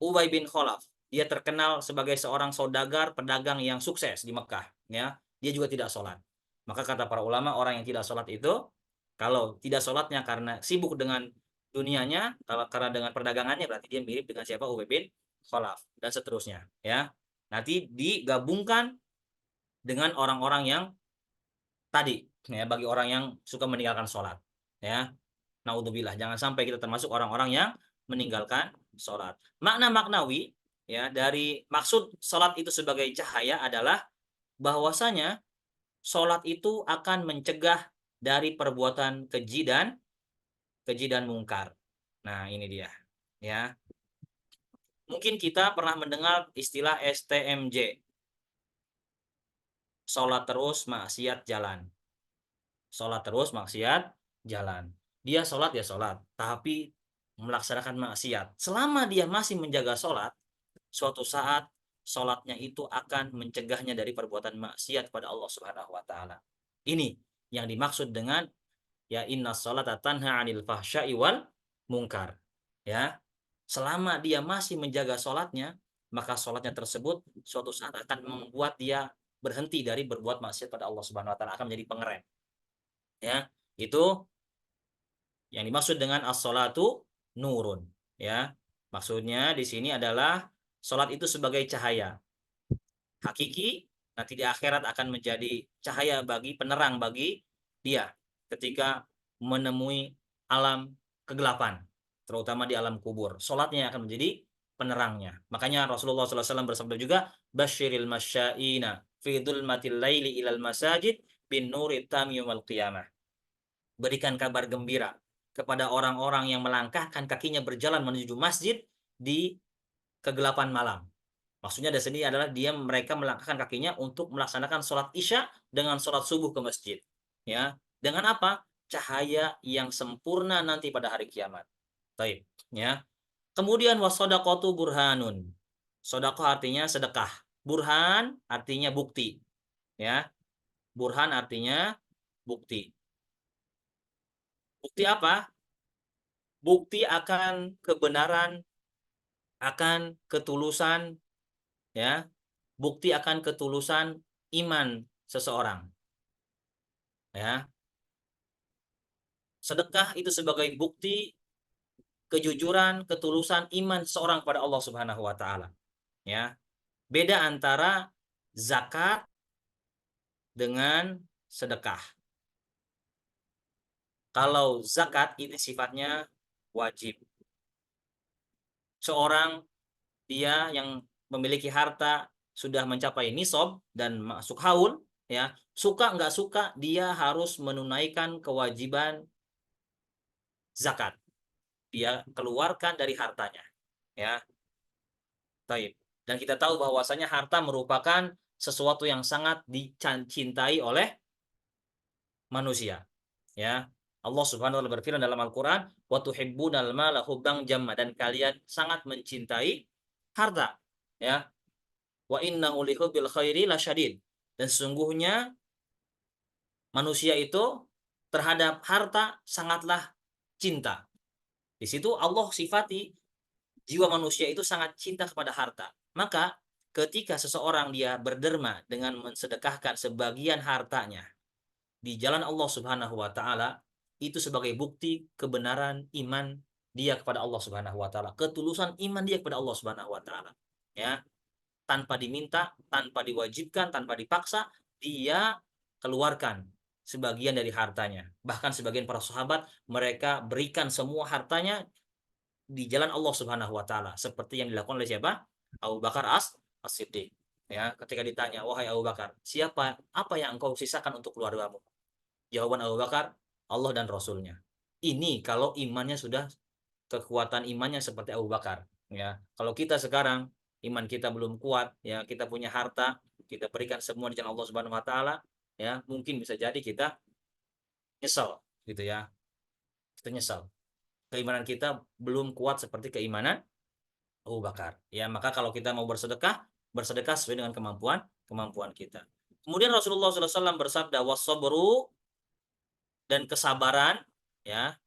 Ubay bin Khalaf, dia terkenal sebagai seorang saudagar pedagang yang sukses di Mekah, ya. Dia juga tidak sholat. Maka kata para ulama, orang yang tidak sholat itu, kalau tidak sholatnya karena sibuk dengan dunianya, kalau karena dengan perdagangannya, berarti dia mirip dengan siapa? Ubay bin Khalaf dan seterusnya, ya. Nanti digabungkan dengan orang-orang yang tadi, ya, bagi orang yang suka meninggalkan sholat, ya. Naudzubillah, jangan sampai kita termasuk orang-orang yang meninggalkan sholat. Makna maknawi, ya, dari maksud sholat itu sebagai cahaya adalah bahwasanya sholat itu akan mencegah dari perbuatan keji dan mungkar. Nah, ini dia, ya. Mungkin kita pernah mendengar istilah STMJ, sholat terus maksiat jalan. Sholat terus maksiat jalan. Dia sholat ya sholat, tapi melaksanakan maksiat. Selama dia masih menjaga sholat, suatu saat sholatnya itu akan mencegahnya dari perbuatan maksiat pada Allah Subhanahu wa taala. Ini yang dimaksud dengan ya inna sholata tanha 'anil fahsya'i wal munkar. Ya. Selama dia masih menjaga sholatnya, maka sholatnya tersebut suatu saat akan membuat dia berhenti dari berbuat maksiat pada Allah Subhanahu wa taala, akan menjadi pengerem. Ya, itu yang dimaksud dengan as-sholatu nurun, ya. Maksudnya di sini adalah sholat itu sebagai cahaya hakiki, nanti di akhirat akan menjadi cahaya bagi penerang bagi dia ketika menemui alam kegelapan, terutama di alam kubur. Sholatnya akan menjadi penerangnya. Makanya Rasulullah SAW bersabda juga, basyiril masyaina fi dzulmatil laili ilal masajid bin nuri tam yaumil qiyamah. Berikan kabar gembira kepada orang-orang yang melangkahkan kakinya berjalan menuju masjid di kegelapan malam. Maksudnya dari sini adalah mereka melangkahkan kakinya untuk melaksanakan sholat isya dengan sholat subuh ke masjid. Ya, dengan apa? Cahaya yang sempurna nanti pada hari kiamat. Baik, ya. Kemudian wasodaqatu burhanun. Sodakoh artinya sedekah. Burhan artinya bukti. Ya, burhan artinya bukti. Bukti apa? Bukti akan kebenaran, akan ketulusan, ya. Bukti akan ketulusan iman seseorang, ya. Sedekah itu sebagai bukti kejujuran, ketulusan iman seseorang pada Allah Subhanahu wa taala, ya. Beda antara zakat dengan sedekah. Kalau zakat ini sifatnya wajib. Seorang dia yang memiliki harta sudah mencapai nisab dan masuk haul, ya, suka nggak suka dia harus menunaikan kewajiban zakat. Dia keluarkan dari hartanya, ya. Taib. Dan kita tahu bahwasanya harta merupakan sesuatu yang sangat dicintai oleh manusia, ya. Allah Subhanahu wa taala berfirman dalam Al-Qur'an, "Wa tuhibbunal mala hubban jamma," dan kalian sangat mencintai harta. Ya, wa innahu lihubbil khairi lasyadid. Dan sesungguhnya manusia itu terhadap harta sangatlah cinta. Di situ Allah sifati jiwa manusia itu sangat cinta kepada harta. Maka ketika seseorang dia berderma dengan mensedekahkan sebagian hartanya di jalan Allah Subhanahu wa taala, itu sebagai bukti kebenaran iman dia kepada Allah Subhanahu wa taala, ketulusan iman dia kepada Allah Subhanahu wa taala. Ya, tanpa diminta, tanpa diwajibkan, tanpa dipaksa, dia keluarkan sebagian dari hartanya. Bahkan sebagian para sahabat mereka berikan semua hartanya di jalan Allah Subhanahu wa taala, seperti yang dilakukan oleh siapa? Abu Bakar As-Siddiq. Ya, ketika ditanya, "Wahai Abu Bakar, apa yang engkau sisakan untuk keluargamu?" Jawaban Abu Bakar, Allah dan Rasulnya. Ini kalau imannya sudah, kekuatan imannya seperti Abu Bakar. Ya, kalau kita sekarang iman kita belum kuat, ya kita punya harta, kita berikan semua di jalan Allah Subhanahu Wa Taala, ya mungkin bisa jadi kita nyesal, gitu ya. Kita nyesal. Keimanan kita belum kuat seperti keimanan Abu Bakar. Ya, maka kalau kita mau bersedekah, bersedekah sesuai dengan kemampuan kita. Kemudian Rasulullah SAW bersabda, wasabru, dan kesabaran, ya,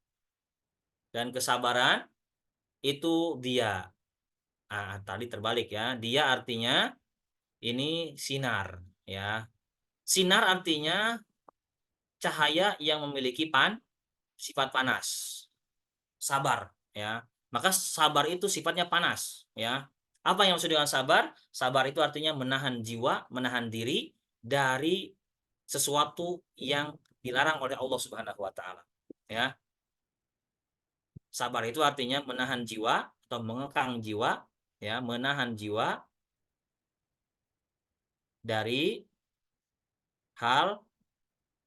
dan kesabaran itu dia. Tadi terbalik ya. Dia artinya ini sinar, ya. Sinar artinya cahaya yang memiliki sifat panas. Sabar, ya. Maka sabar itu sifatnya panas, ya. Apa yang maksud dengan sabar? Sabar itu artinya menahan jiwa, menahan diri dari sesuatu yang dilarang oleh Allah Subhanahu wa taala. Ya. Sabar itu artinya menahan jiwa atau mengekang jiwa, ya, menahan jiwa dari hal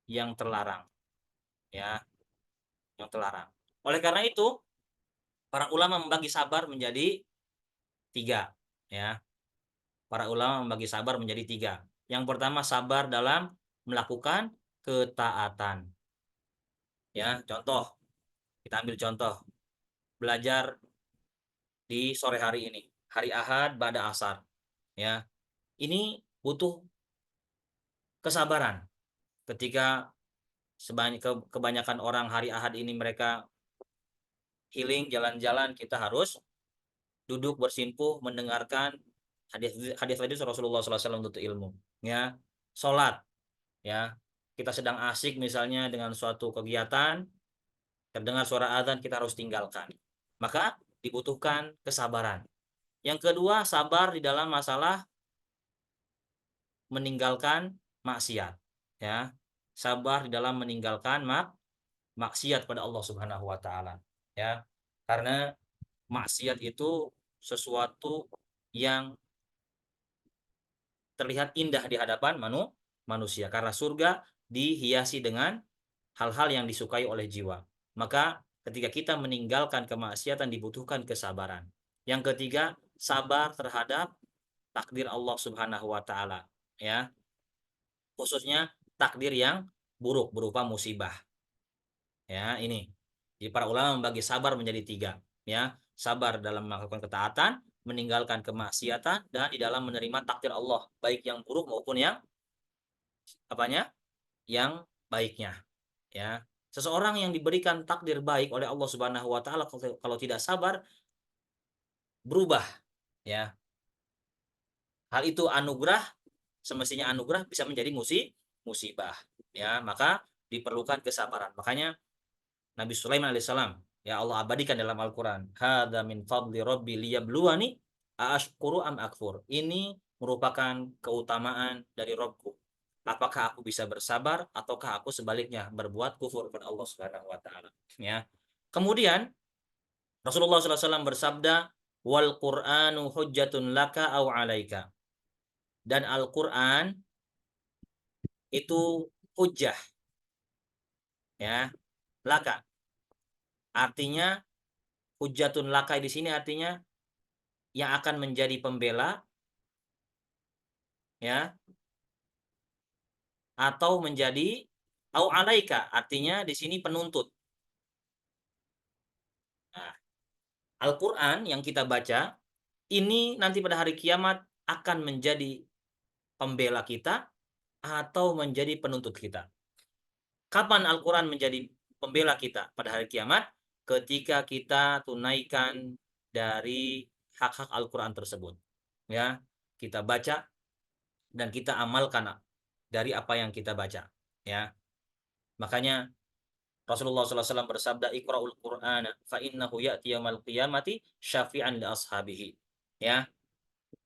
yang terlarang, ya, yang terlarang. Oleh karena itu, para ulama membagi sabar menjadi tiga, ya. Para ulama membagi sabar menjadi tiga. Yang pertama, sabar dalam melakukan ketaatan. Ya, contoh, kita ambil contoh belajar di sore hari ini, hari Ahad pada asar, ya. Ini butuh kesabaran. Ketika kebanyakan orang hari Ahad ini mereka healing jalan-jalan, kita harus duduk bersimpuh mendengarkan hadis Rasulullah SAW untuk ilmu, ya. Sholat, ya, kita sedang asik misalnya dengan suatu kegiatan, terdengar suara azan, kita harus tinggalkan, maka dibutuhkan kesabaran. Yang kedua, sabar di dalam masalah meninggalkan maksiat, ya, sabar di dalam meninggalkan maksiat pada Allah Subhanahu wa taala, ya. Karena maksiat itu sesuatu yang terlihat indah di hadapan manusia, karena surga dihiasi dengan hal-hal yang disukai oleh jiwa. Maka ketika kita meninggalkan kemaksiatan dibutuhkan kesabaran. Yang ketiga, sabar terhadap takdir Allah Subhanahu wa taala, ya. Khususnya takdir yang buruk berupa musibah. Ya, ini. Jadi para ulama membagi sabar menjadi tiga, ya. Sabar dalam melakukan ketaatan, meninggalkan kemaksiatan, dan di dalam menerima takdir Allah, baik yang buruk maupun yang apanya? Yang baiknya, ya. Seseorang yang diberikan takdir baik oleh Allah Subhanahu wa taala, kalau tidak sabar, berubah, ya. Hal itu anugerah, semestinya anugerah bisa menjadi musibah, ya. Maka diperlukan kesabaran. Makanya Nabi Sulaiman alaihissalam, ya Allah abadikan dalam Al-Quran, hadza min fadli rabbi liyabluwani aashkuru am akfur. Ini merupakan keutamaan dari Robku. Apakah aku bisa bersabar ataukah aku sebaliknya berbuat kufur kepada Allah Subhanahu wa taala, ya. Kemudian Rasulullah SAW bersabda, wal Qur'anu hujjatun laka au alaika. Dan Al-Qur'an itu hujjah, ya, laka. Artinya hujjatun laka di sini artinya yang akan menjadi pembela, ya, atau menjadi au alaika, artinya di sini penuntut. Nah, Al-Qur'an yang kita baca ini nanti pada hari kiamat akan menjadi pembela kita atau menjadi penuntut kita. Kapan Al-Quran menjadi pembela kita pada hari kiamat? Ketika kita tunaikan dari hak-hak Al-Quran tersebut. Ya, kita baca dan kita amalkan dari apa yang kita baca. Ya, makanya Rasulullah SAW bersabda, "Iqra'ul Qur'ana fa innahu ya'ti yaumil qiyamati syafi'an li ashabihi." Ya,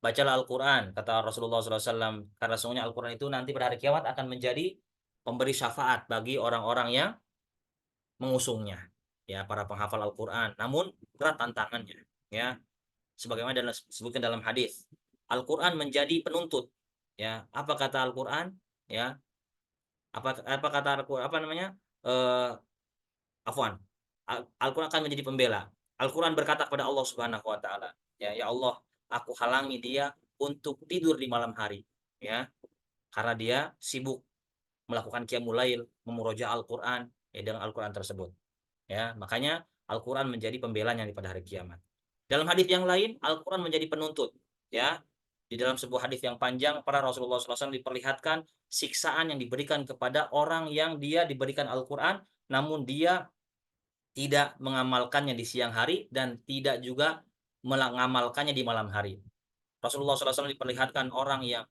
bacalah Al-Quran, kata Rasulullah SAW, karena sesungguhnya Al-Quran itu nanti pada hari kiamat akan menjadi pemberi syafaat bagi orang-orang yang mengusungnya, ya, para penghafal Al-Quran. Namun berat tantangannya, ya, sebagaimana disebutkan dalam hadis, Al-Quran menjadi penuntut. Ya, apa kata Al-Quran? Ya, apa kata Al-Quran? Apa namanya? Eh, Afwan. Al-Quran akan menjadi pembela. Al-Quran berkata kepada Allah Subhanahu Wa Taala, ya Allah, aku halangi dia untuk tidur di malam hari, ya, karena dia sibuk melakukan qiyamul lail, memurojaah Al-Quran, ya, dengan Al-Quran tersebut. Ya, makanya Al-Quran menjadi pembelanya pada hari kiamat. Dalam hadis yang lain, Al-Quran menjadi penuntut. Ya, di dalam sebuah hadis yang panjang, para Rasulullah SAW diperlihatkan siksaan yang diberikan kepada orang yang dia diberikan Al-Quran, namun dia tidak mengamalkannya di siang hari dan tidak juga mengamalkannya di malam hari. Rasulullah SAW diperlihatkan orang yang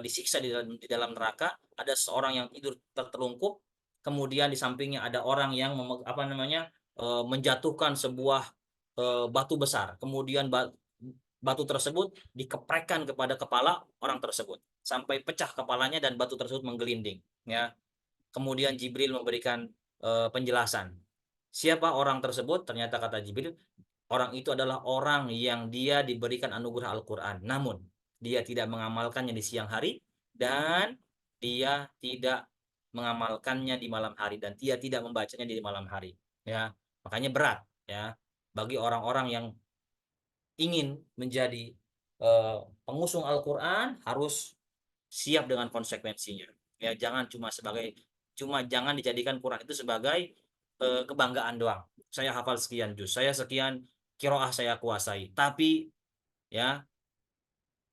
disiksa di dalam neraka, ada seorang yang tidur tertelungkup, kemudian di sampingnya ada orang yang menjatuhkan sebuah batu besar, kemudian batu tersebut dikeprekkan kepada kepala orang tersebut sampai pecah kepalanya dan batu tersebut menggelinding, ya. Kemudian Jibril memberikan penjelasan siapa orang tersebut. Ternyata kata Jibril, orang itu adalah orang yang dia diberikan anugerah Al-Quran, namun dia tidak mengamalkannya di siang hari dan dia tidak mengamalkannya di malam hari dan dia tidak membacanya di malam hari. Ya, makanya berat, ya, bagi orang-orang yang ingin menjadi pengusung Al-Quran harus siap dengan konsekuensinya. Ya, jangan dijadikan Quran itu sebagai kebanggaan doang. Saya hafal sekian juz, saya sekian kiroah saya kuasai, tapi ya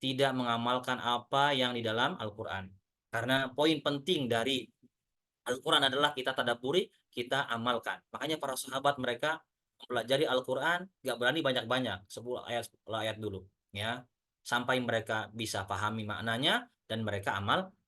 tidak mengamalkan apa yang di dalam Al-Quran. Karena poin penting dari Al-Quran adalah kita tadabburi, kita amalkan. Makanya para sahabat mereka mempelajari Al-Quran gak berani banyak-banyak, 10 ayat 10 ayat dulu, ya, sampai mereka bisa pahami maknanya dan mereka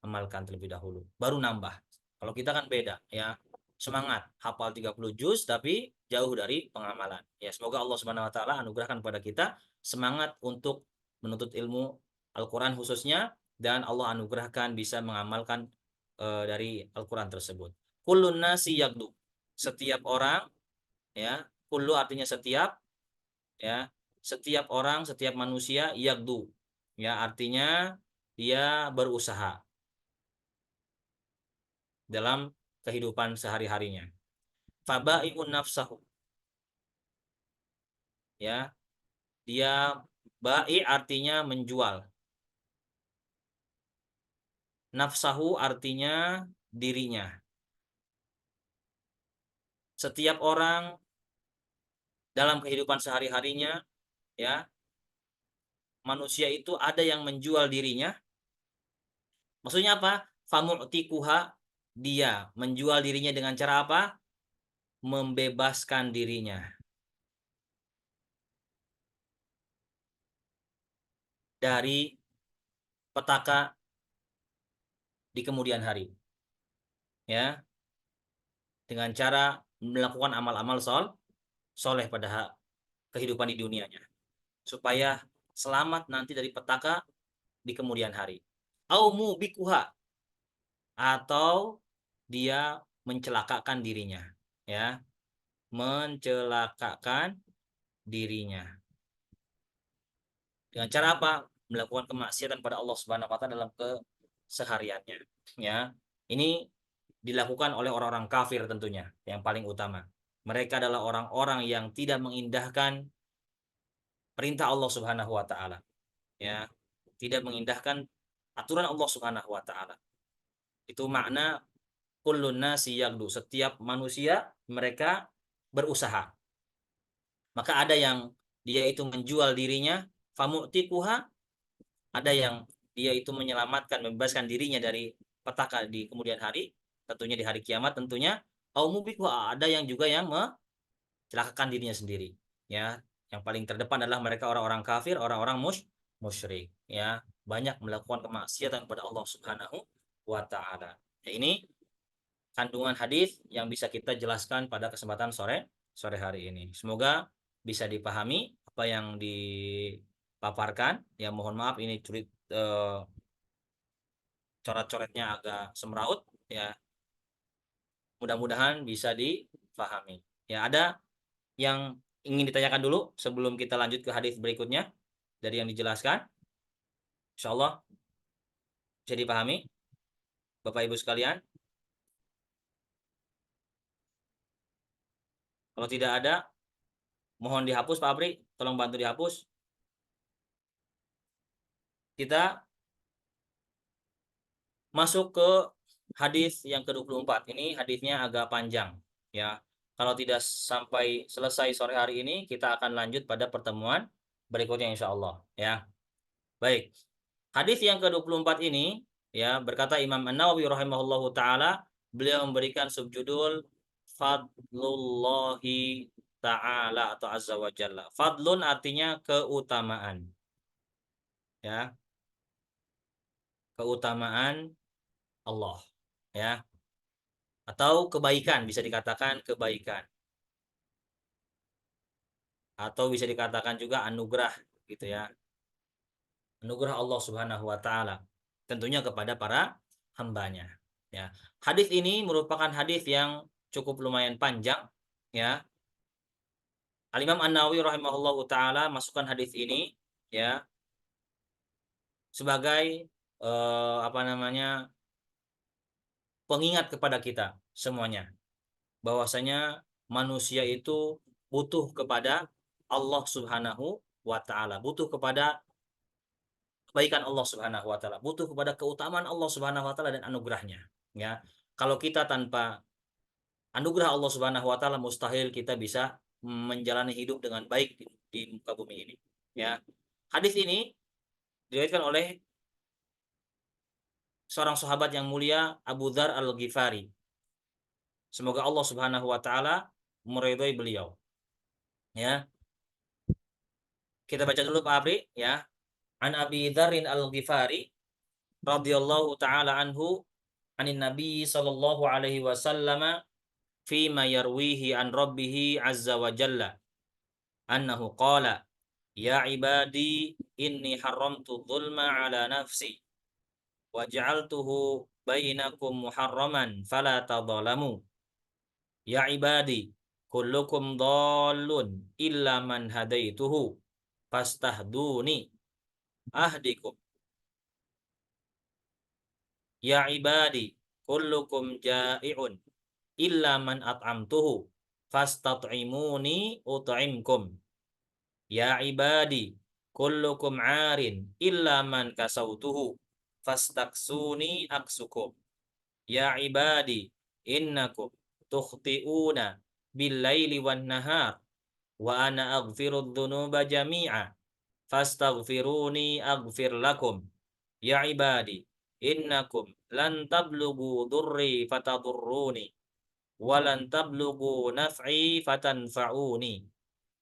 amalkan terlebih dahulu, baru nambah. Kalau kita kan beda, ya, semangat hafal 30 juz tapi jauh dari pengamalan. Ya, semoga Allah Subhanahu wa taala anugerahkan kepada kita semangat untuk menuntut ilmu Al-Quran khususnya, dan Allah anugerahkan bisa mengamalkan dari Al-Quran tersebut. Kullun nasi yagdu. Setiap orang, ya, kullu artinya setiap, ya, setiap orang, setiap manusia, yagdu, ya, artinya dia berusaha dalam kehidupan sehari-harinya. Fabai'un nafsahu, ya, dia bai artinya menjual. Nafsahu artinya dirinya. Setiap orang dalam kehidupan sehari-harinya, ya, manusia itu ada yang menjual dirinya. Maksudnya apa? Famu'tikuha, dia menjual dirinya dengan cara apa? Membebaskan dirinya dari petaka di kemudian hari, ya, dengan cara melakukan amal-amal soleh pada kehidupan di dunianya supaya selamat nanti dari petaka di kemudian hari. Au mubikuha, atau dia mencelakakan dirinya, ya, mencelakakan dirinya dengan cara apa? Melakukan kemaksiatan pada Allah Subhanahu wa taala dalam kesehariannya, ya. Ini dilakukan oleh orang-orang kafir tentunya yang paling utama. Mereka adalah orang-orang yang tidak mengindahkan perintah Allah Subhanahu wa taala, ya. Tidak mengindahkan aturan Allah Subhanahu wa taala. Itu makna kullun nasi yagdu, setiap manusia mereka berusaha. Maka ada yang dia itu menjual dirinya, famu'tiquha, ada yang dia itu menyelamatkan, membebaskan dirinya dari petaka di kemudian hari, tentunya di hari kiamat tentunya. Au mubiquha, ada yang juga yang mencelakakan dirinya sendiri. Ya, yang paling terdepan adalah mereka orang-orang kafir, orang-orang musyrik. Ya, banyak melakukan kemaksiatan kepada Allah Subhanahu wa Ta'ala. Ya, ini kandungan hadis yang bisa kita jelaskan pada kesempatan sore hari ini. Semoga bisa dipahami apa yang dipaparkan. Ya, mohon maaf ini coret-coretnya agak semeraut. Ya, mudah-mudahan bisa dipahami. Ya, ada yang ingin ditanyakan dulu sebelum kita lanjut ke hadis berikutnya dari yang dijelaskan? Insya Allah bisa dipahami, Bapak Ibu sekalian. Kalau tidak ada, mohon dihapus Pak Apri, tolong bantu dihapus. Kita masuk ke hadis yang ke-24. Ini hadisnya agak panjang, ya. Kalau tidak sampai selesai sore hari ini, kita akan lanjut pada pertemuan berikutnya insya Allah, ya. Baik. Hadis yang ke-24 ini, ya, berkata Imam An-Nawawi rahimahullahu taala, beliau memberikan subjudul Fadlullahi ta'ala atau azza wa jalla. Fadlun artinya keutamaan. Ya, keutamaan Allah, ya. Atau kebaikan, bisa dikatakan kebaikan. Atau bisa dikatakan juga anugerah, gitu ya. Anugerah Allah Subhanahu wa taala tentunya kepada para hambanya, ya. Hadis ini merupakan hadis yang cukup lumayan panjang, ya. Al-Imam An-Nawawi rahimahullahu taala masukkan hadis ini, ya, sebagai apa namanya? Pengingat kepada kita semuanya bahwasanya manusia itu butuh kepada Allah Subhanahu wa taala, butuh kepada kebaikan Allah Subhanahu wa taala, butuh kepada keutamaan Allah Subhanahu wa taala dan anugerahnya, ya. Kalau kita tanpa anugerah Allah Subhanahu wa taala, mustahil kita bisa menjalani hidup dengan baik di muka bumi ini, ya. Hadis ini diriwayatkan oleh seorang sahabat yang mulia, Abu Dzar Al-Ghifari. Semoga Allah Subhanahu wa taala meridhai beliau, ya. Kita baca dulu Pak Abri, ya. An Abi Dzarrin Al-Ghifari radhiyallahu taala anhu anin Nabi sallallahu alaihi wasallam fima yarwihi an rabbih azza wa jalla annahu qala ya ibadi inni haramtu dhulma ala nafsi wa ja'altuhu bainakum muharraman fala tadhalamu ya ibadi kullukum dhallun illa man hadaituhu fastahduni ahdikum ya ibadi kullukum ja'i'un illa man at'amtuhu fastat'imuni ut'imkum ya ibadi kullukum 'arin illa man kasautuhu fastaksuni aksukum ya ibadi innakum tukhti'una bil-laili wan-nahar wa ana aghfirudz dzunuba jami'a fastaghfiruni aghfir lakum ya ibadi innakum lan tablughu dhurri fatadurruni wa lan tablughu naf'i fatanfa'uni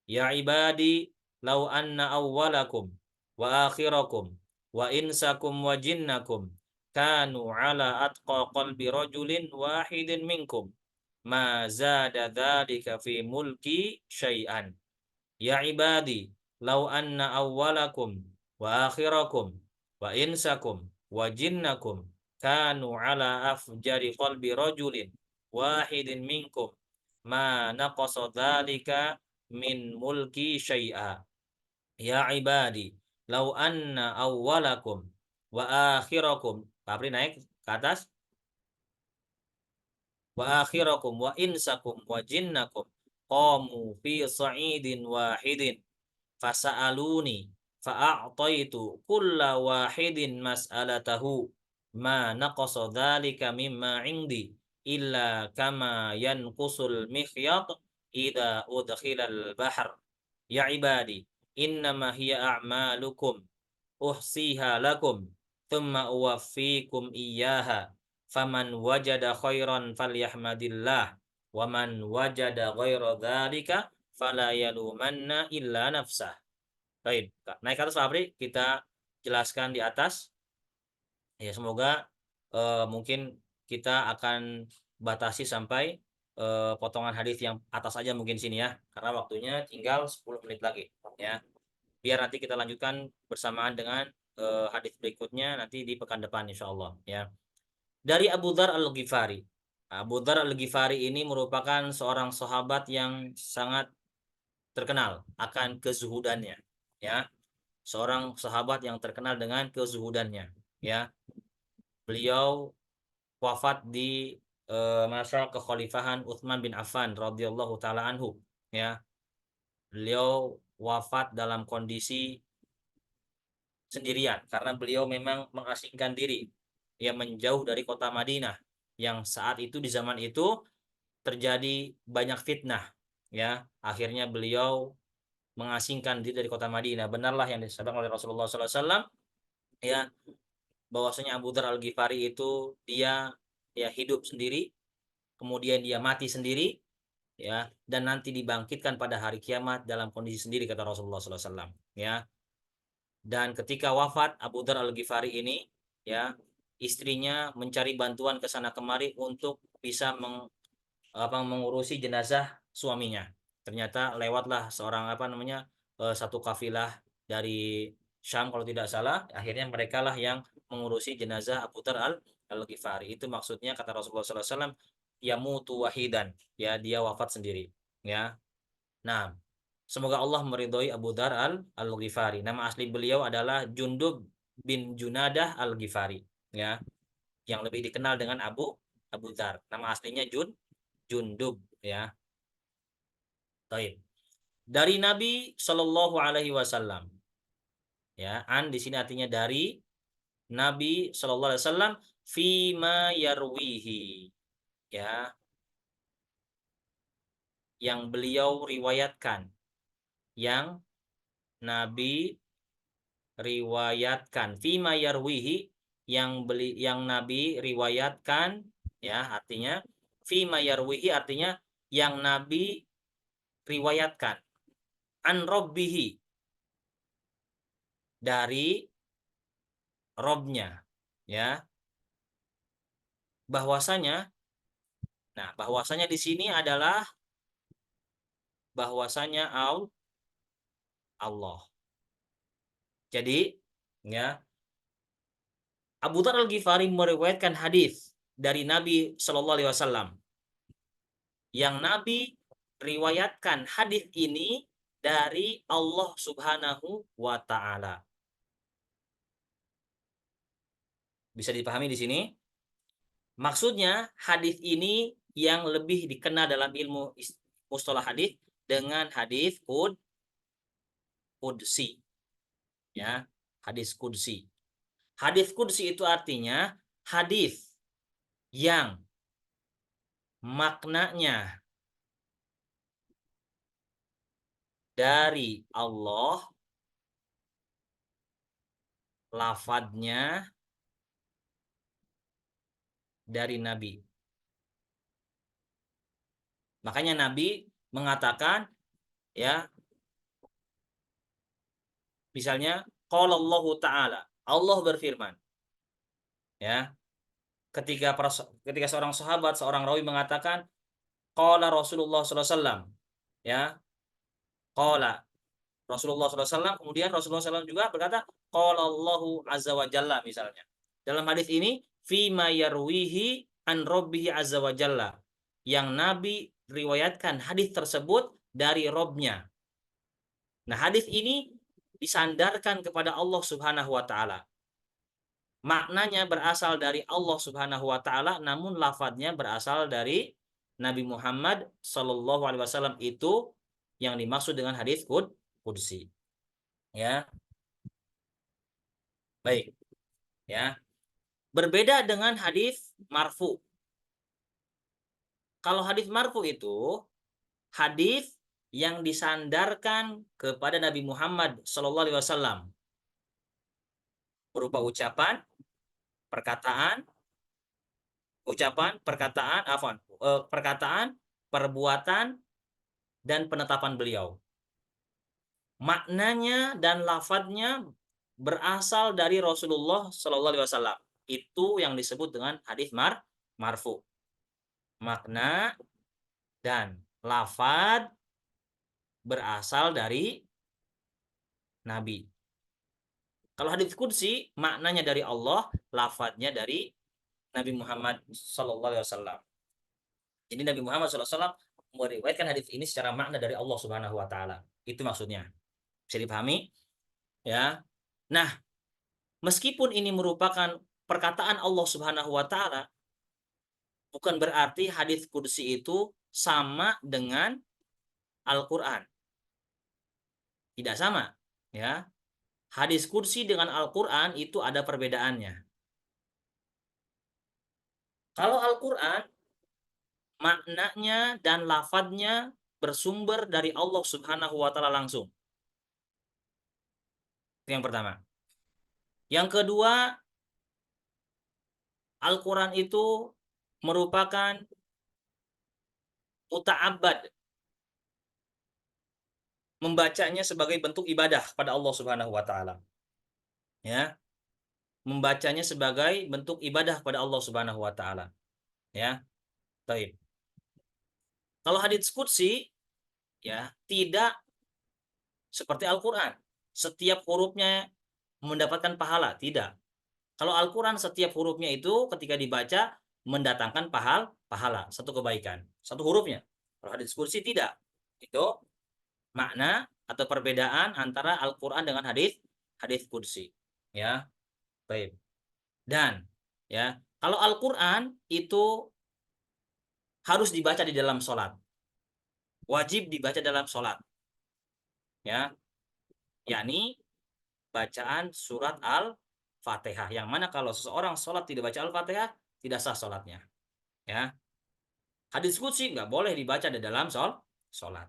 ya ibadi law anna awwalakum wa akhirakum wa insakum wa jinnakum kanu ala atqa qalbi rajulin wahidin minkum ma zada dzalika fi mulki syai'an ya ibadi law anna awwalakum wa akhirakum wa insakum wa jinnakum kanu ala afjari qalbi rajulin wahidin minkum ma naqasa dzalika min mulki syai'a ya ibadi law anna awwalakum wa akhirakum. Pak Apri naik ke atas. Wa akhirakum wa insakum wa jinnakum qamu fi sa'idin wahidin fasa'aluni fa'a'taitu kulla wahidin mas'alatahu ma naqasa dzalika mimma 'indi illa kama yanqusul mikhyat idza udkhilal bahr ya ibadi innama hiya a'malukum uhsiha lakum thumma uwaffikum iyyaha faman wajada khairan falyahmadillah wa man wajada ghaira dzalika fala yalumanna illa nafsah. Baik, naik ke atas Pak Apri, kita jelaskan di atas. Ya, semoga mungkin kita akan batasi sampai potongan hadis yang atas aja mungkin sini ya, karena waktunya tinggal 10 menit lagi ya. Biar nanti kita lanjutkan bersamaan dengan hadis berikutnya nanti di pekan depan insya Allah ya. Dari Abu Dzar Al-Ghifari. Abu Dzar Al-Ghifari ini merupakan seorang sahabat yang sangat terkenal akan kezuhudannya ya. Seorang sahabat yang terkenal dengan kezuhudannya ya. Beliau wafat di masa kekhalifahan Utsman bin Affan radhiyallahu taala anhu ya. Beliau wafat dalam kondisi sendirian karena beliau memang mengasingkan diri ya, menjauh dari kota Madinah yang saat itu di zaman itu terjadi banyak fitnah ya. Akhirnya beliau mengasingkan diri dari kota Madinah. Benarlah yang disabdakan oleh Rasulullah SAW ya, bahwasanya Abu Dzar Al-Ghifari itu dia ya hidup sendiri, kemudian dia mati sendiri ya, dan nanti dibangkitkan pada hari kiamat dalam kondisi sendiri kata Rasulullah SAW ya. Dan ketika wafat Abu Dzar Al-Ghifari ini ya, istrinya mencari bantuan ke sana kemari untuk bisa mengurusi jenazah suaminya. Ternyata lewatlah seorang satu kafilah dari Syam kalau tidak salah, akhirnya mereka lah yang mengurusi jenazah Abu Dzar Al-Ghifari. Itu maksudnya kata Rasulullah SAW, yamutu wahidan, ya dia wafat sendiri ya. Nah, semoga Allah meridhoi Abu Dzar Al-Ghifari. Nama asli beliau adalah Jundub bin Junadah Al-Ghifari ya, yang lebih dikenal dengan Abu Dzar. Nama aslinya Jundub ya. Taib. Dari Nabi Shallallahu alaihi wasallam. Ya, an di sini artinya dari Nabi Shallallahu alaihi wasallam fima yarwihi. Ya, yang beliau riwayatkan. Yang Nabi riwayatkan fima yarwihi, yang Nabi riwayatkan ya, artinya fima yarwihi artinya yang Nabi riwayatkan an robbihi, dari robnya ya, bahwasanya di sini adalah bahwasanya Allah. Jadi ya, Abu Dzar Al-Ghifari meriwayatkan hadis dari Nabi Shallallahu alaihi wasallam, yang Nabi riwayatkan hadis ini dari Allah Subhanahu wa taala. Bisa dipahami di sini? Maksudnya hadis ini yang lebih dikenal dalam ilmu mustalah hadis dengan hadis qudsi. Ya, hadis qudsi. Hadis qudsi itu artinya hadis yang maknanya dari Allah, lafadznya dari Nabi. Makanya Nabi mengatakan ya, misalnya qala Allahu ta'ala, Allah berfirman. Ya. Ketika seorang sahabat, seorang rawi mengatakan qala Rasulullah sallallahu alaihi wasallam. Ya. Qala Rasulullah sallallahu alaihi wasallam, kemudian Rasulullah SAW juga berkata qala Allahu azza wa jalla misalnya. Dalam hadis ini fima yarwihi an rabbihi azza wa jalla, yang Nabi riwayatkan hadis tersebut dari Robnya. Nah, hadis ini disandarkan kepada Allah Subhanahu wa taala. Maknanya berasal dari Allah Subhanahu wa taala, namun lafadznya berasal dari Nabi Muhammad sallallahu alaihi wasallam, itu yang dimaksud dengan hadis qudsi. Ya. Baik. Ya. Berbeda dengan hadis marfu. Kalau hadis marfu itu hadis yang disandarkan kepada Nabi Muhammad SAW berupa ucapan, perkataan, perbuatan, dan penetapan beliau. Maknanya dan lafadznya berasal dari Rasulullah SAW. Itu yang disebut dengan hadis marfu. Makna dan lafadz berasal dari Nabi. Kalau hadis qudsi maknanya dari Allah, lafadznya dari Nabi Muhammad SAW. Jadi Nabi Muhammad SAW meriwayatkan hadis ini secara makna dari Allah Subhanahu Wa Taala. Itu maksudnya. Bisa dipahami? Ya. Nah, meskipun ini merupakan perkataan Allah Subhanahu Wa Taala, bukan berarti hadis qudsi itu sama dengan Al-Quran. Tidak sama. Ya. Hadis qudsi dengan Al-Quran itu ada perbedaannya. Kalau Al-Quran, maknanya dan lafadznya bersumber dari Allah Subhanahu Wa Taala langsung. Itu yang pertama. Yang kedua, Al-Quran itu merupakan muta'abbad, membacanya sebagai bentuk ibadah pada Allah Subhanahu Wa Taala. Ya, membacanya sebagai bentuk ibadah pada Allah Subhanahu Wa Taala. Ya, baik. Kalau hadits qudsi, ya tidak seperti Al-Quran. Setiap hurufnya mendapatkan pahala, tidak. Kalau Al-Quran setiap hurufnya itu ketika dibaca mendatangkan pahala, satu kebaikan, satu hurufnya. Kalau hadits qudsi tidak. Itu makna atau perbedaan antara Al-Quran dengan hadis qudsi. Ya, baik. Dan ya, kalau Al-Quran itu harus dibaca di dalam sholat, wajib dibaca dalam sholat, ya, yakni bacaan surat Al-Fatihah. Yang mana kalau seseorang sholat tidak baca Al-Fatihah, tidak sah sholatnya. Ya, hadis qudsi nggak boleh dibaca di dalam sholat.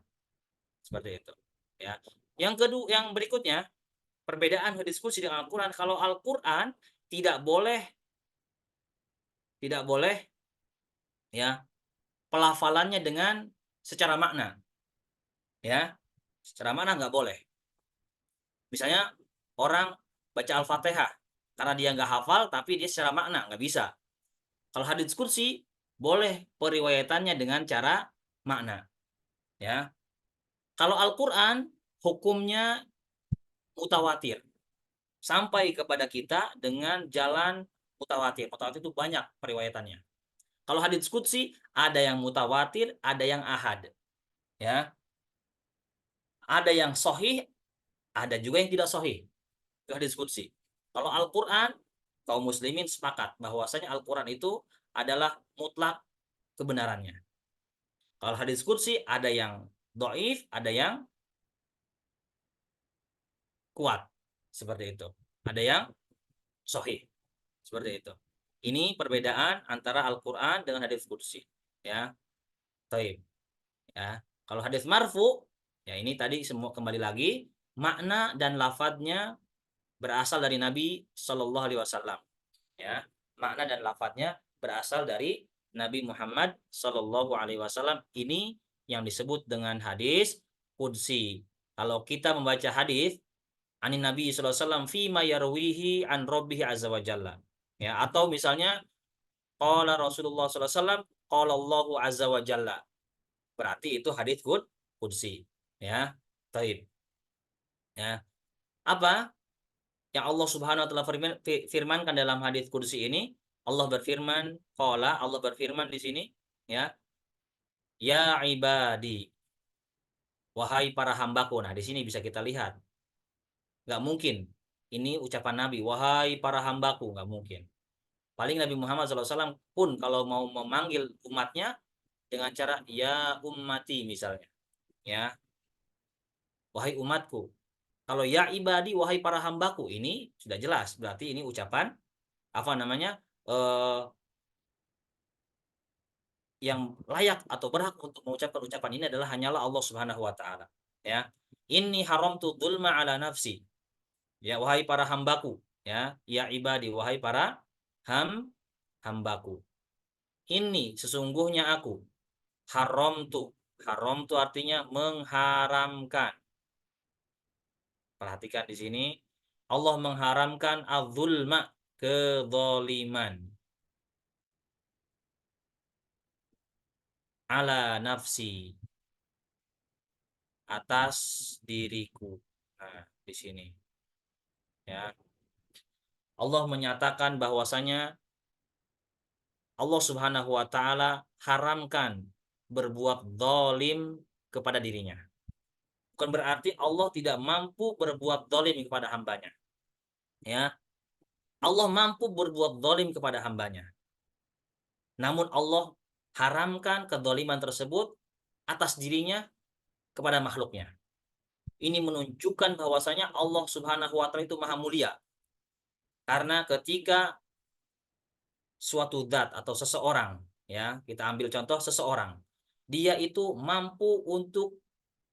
Seperti itu. Ya. Yang kedua, yang berikutnya, perbedaan hadis qudsi dengan Al-Quran. Kalau Al-Quran tidak boleh ya pelafalannya dengan secara makna. Ya, secara makna nggak boleh. Misalnya orang baca Al-Fatihah karena dia nggak hafal tapi dia secara makna nggak bisa. Kalau hadis qudsi boleh periwayatannya dengan cara makna. Ya. Kalau Al-Quran hukumnya mutawatir sampai kepada kita dengan jalan mutawatir. Mutawatir itu banyak periwayatannya. Kalau hadits qudsi ada yang mutawatir, ada yang ahad. Ya. Ada yang sahih, ada juga yang tidak sahih. Itu hadits qudsi. Kalau Al-Qur'an, kaum muslimin sepakat bahwasanya Al-Qur'an itu adalah mutlak kebenarannya. Kalau hadits qudsi ada yang dhaif, ada yang kuat. Seperti itu. Ada yang sahih. Seperti itu. Ini perbedaan antara Al-Qur'an dengan hadis qudsi. Ya. Taib. Ya. Kalau hadis marfu, ya ini tadi semua kembali lagi makna dan lafadznya berasal dari Nabi Shallallahu Alaihi Wasallam. Ya. Makna dan lafadznya berasal dari Nabi Muhammad Shallallahu Alaihi Wasallam. Ini yang disebut dengan hadis qudsi. Kalau kita membaca hadis anin Nabi sallallahu alaihi wasallam fi ma yarwihi an rabbih azza wa jalla. Ya, atau misalnya qala Rasulullah sallallahu alaihi wasallam qala Allahu azza wa jalla. Berarti itu hadis qudsi. Ya, taib. Ya. Apa yang Allah Subhanahu wa taala firmankan dalam hadis qudsi ini? Allah berfirman, Allah berfirman di sini, ya. Ya ibadi, wahai para hambaku. Nah, di sini bisa kita lihat nggak mungkin ini ucapan Nabi, wahai para hambaku, nggak mungkin. Paling Nabi Muhammad SAW pun kalau mau memanggil umatnya dengan cara ya ummati misalnya, ya wahai umatku. Kalau ya ibadi, wahai para hambaku, ini sudah jelas berarti ini ucapan apa namanya yang layak atau berhak untuk mengucapkan ucapan ini adalah hanyalah Allah Subhanahu wa taala, ya. Inni haramtu dzulma ala nafsi. Ya, wahai para hambaku, ya, ya ibadi, wahai para hambaku. Ini sesungguhnya aku haramtu. Haramtu artinya mengharamkan. Perhatikan di sini Allah mengharamkan az-zulma, kezaliman, ala nafsi, atas diriku. Nah, di sini ya. Allah menyatakan bahwasanya Allah Subhanahu wa taala haramkan berbuat zalim kepada dirinya. Bukan berarti Allah tidak mampu berbuat zalim kepada hambanya. Ya, Allah mampu berbuat zalim kepada hambanya. Namun Allah haramkan kezaliman tersebut atas dirinya kepada makhluknya. Ini menunjukkan bahwasanya Allah Subhanahu wa taala itu maha mulia. Karena ketika suatu zat atau seseorang, ya, kita ambil contoh seseorang, dia itu mampu untuk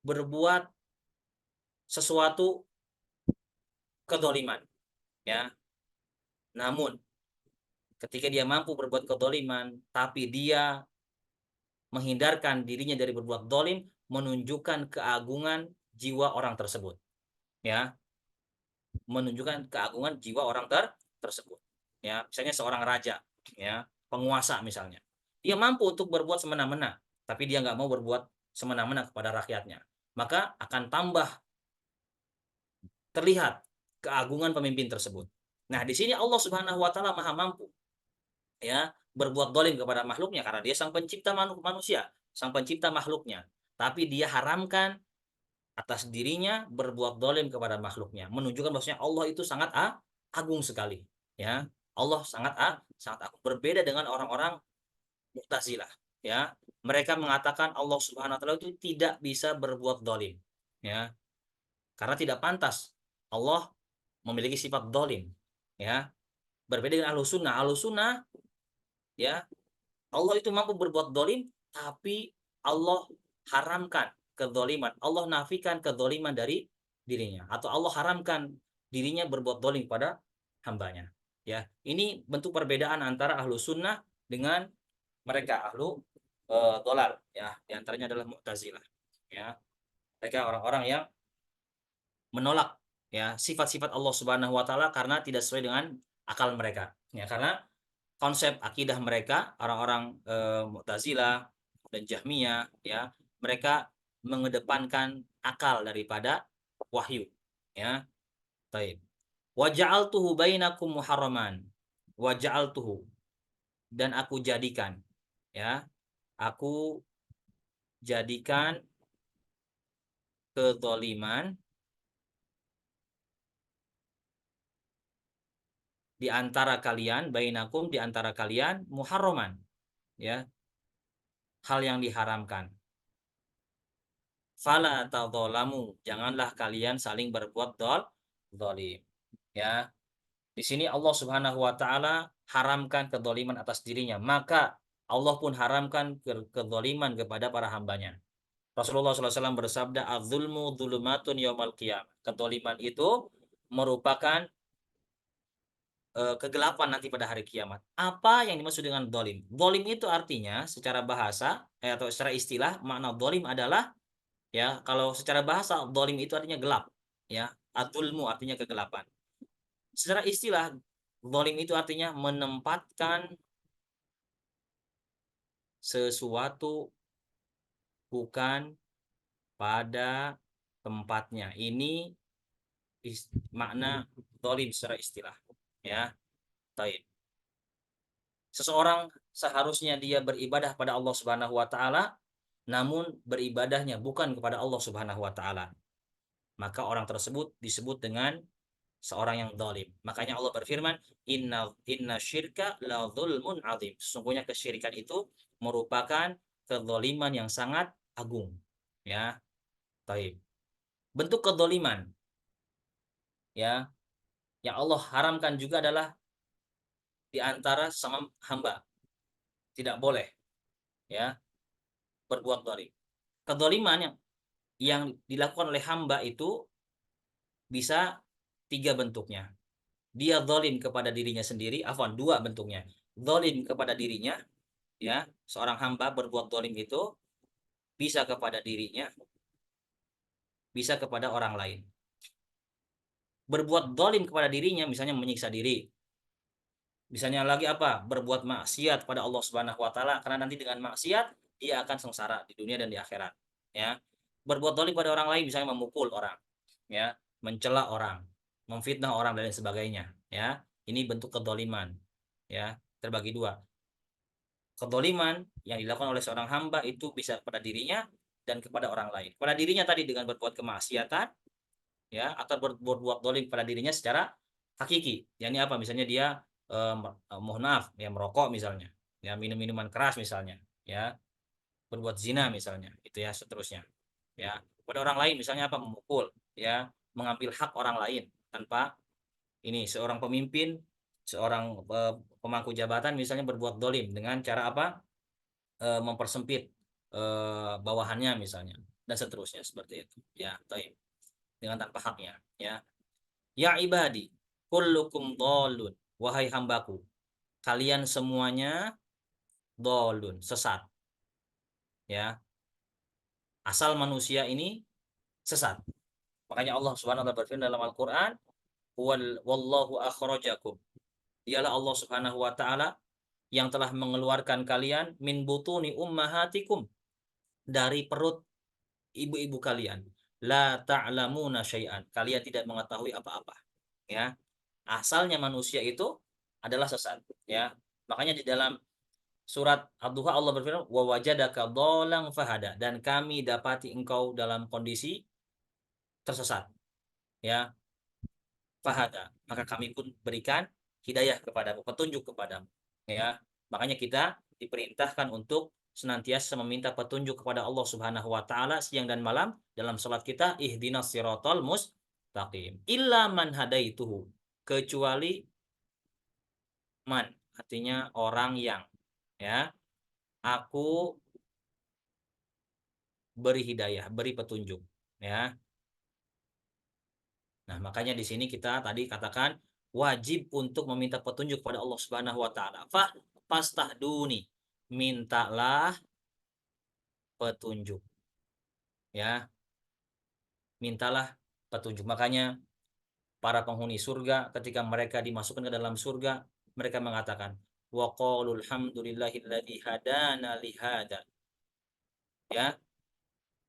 berbuat sesuatu kezaliman, ya. Namun ketika dia mampu berbuat kezaliman, tapi dia menghindarkan dirinya dari berbuat zalim, menunjukkan keagungan jiwa orang tersebut, ya, menunjukkan keagungan jiwa orang tersebut, ya. Misalnya seorang raja, ya, penguasa misalnya, dia mampu untuk berbuat semena-mena, tapi dia nggak mau berbuat semena-mena kepada rakyatnya, maka akan tambah terlihat keagungan pemimpin tersebut. Nah, di sini Allah Subhanahu wa taala maha mampu, ya, berbuat zalim kepada makhluknya karena dia sang pencipta manusia, sang pencipta makhluknya. Tapi dia haramkan atas dirinya berbuat zalim kepada makhluknya, menunjukkan bahwasanya Allah itu sangat agung sekali, ya. Allah sangat agung, berbeda dengan orang-orang Mu'tazilah, ya. Mereka mengatakan Allah Subhanahu wa taala itu tidak bisa berbuat zalim, ya. Karena tidak pantas Allah memiliki sifat zalim, ya. Berbeda dengan Ahlus Sunnah. Ahlus Sunnah, ya, Allah itu mampu berbuat zalim, tapi Allah haramkan kezaliman. Allah nafikan kezaliman dari dirinya, atau Allah haramkan dirinya berbuat zalim pada hambanya. Ya, ini bentuk perbedaan antara ahlu sunnah dengan mereka ahlu dolal. Ya, diantaranya adalah Mu'tazilah. Ya, mereka orang-orang yang menolak, ya, sifat-sifat Allah Subhanahu Wa Taala karena tidak sesuai dengan akal mereka. Ya, karena konsep akidah mereka orang-orang Mu'tazilah dan Jahmiyah, ya, mereka mengedepankan akal daripada wahyu, ya. Baik. Wa ja'altuhu bainakum muharraman. Wa ja'altuhu, dan aku jadikan, ya. Aku jadikan kezaliman di antara kalian, bainakum, di antara kalian, muharraman, ya, hal yang diharamkan. Fala tadzalamu, janganlah kalian saling berbuat zalim. Ya. Di sini Allah Subhanahu wa taala haramkan kezaliman atas dirinya, maka Allah pun haramkan kezaliman kepada para hambanya. Rasulullah SAW bersabda, "Az-zulmu dzulumatun yaumal qiyamah." Kezaliman itu merupakan kegelapan nanti pada hari kiamat. Apa yang dimaksud dengan zalim? Zalim itu artinya secara bahasa atau secara istilah, makna zalim adalah, ya, kalau secara bahasa zalim itu artinya gelap, ya. Adzulmu artinya kegelapan. Secara istilah zalim itu artinya menempatkan sesuatu bukan pada tempatnya. Ini makna zalim secara istilah, ya. Taib. Seseorang seharusnya dia beribadah pada Allah Subhanahu wa taala, namun beribadahnya bukan kepada Allah Subhanahu wa taala. Maka orang tersebut disebut dengan seorang yang zalim. Makanya Allah berfirman, inna syirka la dzulmun adzim. Sesungguhnya kesyirikan itu merupakan kezaliman yang sangat agung. Ya, taib. Bentuk kezaliman, ya, yang Allah haramkan juga adalah di antara sama hamba. Tidak boleh, ya, berbuat zalim. Kedzaliman yang dilakukan oleh hamba itu bisa 3 bentuknya. Dia zalim kepada dirinya sendiri, afwan, 2 bentuknya. Zalim kepada dirinya, ya, seorang hamba berbuat zalim itu bisa kepada dirinya, bisa kepada orang lain. Berbuat zalim kepada dirinya misalnya menyiksa diri. Misalnya lagi apa? Berbuat maksiat pada Allah Subhanahu wa taala, karena nanti dengan maksiat dia akan sengsara di dunia dan di akhirat, ya. Berbuat zalim pada orang lain misalnya memukul orang, ya, mencela orang, memfitnah orang dan lain sebagainya, ya. Ini bentuk kedzaliman, ya. Terbagi 2. Kedzaliman yang dilakukan oleh seorang hamba itu bisa kepada dirinya dan kepada orang lain. Pada dirinya tadi dengan berbuat kemaksiatan, ya, atau berbuat zalim pada dirinya secara hakiki. Yakni apa? Misalnya dia mohon maaf ya merokok misalnya, ya minum minuman keras misalnya, ya berbuat zina misalnya, itu ya seterusnya. Ya, pada orang lain misalnya apa? Memukul, ya, mengambil hak orang lain tanpa ini seorang pemimpin, seorang pemangku jabatan misalnya berbuat zalim dengan cara apa? Mempersempit bawahannya misalnya dan seterusnya seperti itu. Ya, baik. Dengan tanpa haknya, ya. Ya ibadi, kullukum dhalun. Wahai hambaku, kalian semuanya dhalun, sesat. Ya, asal manusia ini sesat. Makanya Allah Subhanahu wa taala berfirman dalam Al-Qur'an, wallahu akhrajakum. Dialah Allah Subhanahu wa taala yang telah mengeluarkan kalian min butuni ummahatikum, dari perut ibu-ibu kalian. La ta'lamuna syai'an. Kalian tidak mengetahui apa-apa. Ya. Asalnya manusia itu adalah sesat, ya. Makanya di dalam surat Ad-Duha Allah berfirman, wa wajadaka dhalan fahada, dan kami dapati engkau dalam kondisi tersesat, ya, fahada, maka kami pun berikan hidayah kepadamu, petunjuk kepadamu, ya. Makanya kita diperintahkan untuk senantiasa meminta petunjuk kepada Allah Subhanahu wa taala siang dan malam dalam salat kita, ihdinas siratal mustaqim illa man hadaituhu, kecuali man, artinya orang yang, ya, aku beri hidayah, beri petunjuk, ya. Nah, makanya di sini kita tadi katakan wajib untuk meminta petunjuk kepada Allah Subhanahu wa taala. Fastahduni, mintalah petunjuk, ya. Mintalah petunjuk. Makanya para penghuni surga ketika mereka dimasukkan ke dalam surga, mereka mengatakan wa qalul hamdulillahilladzi hadana li hada. Ya,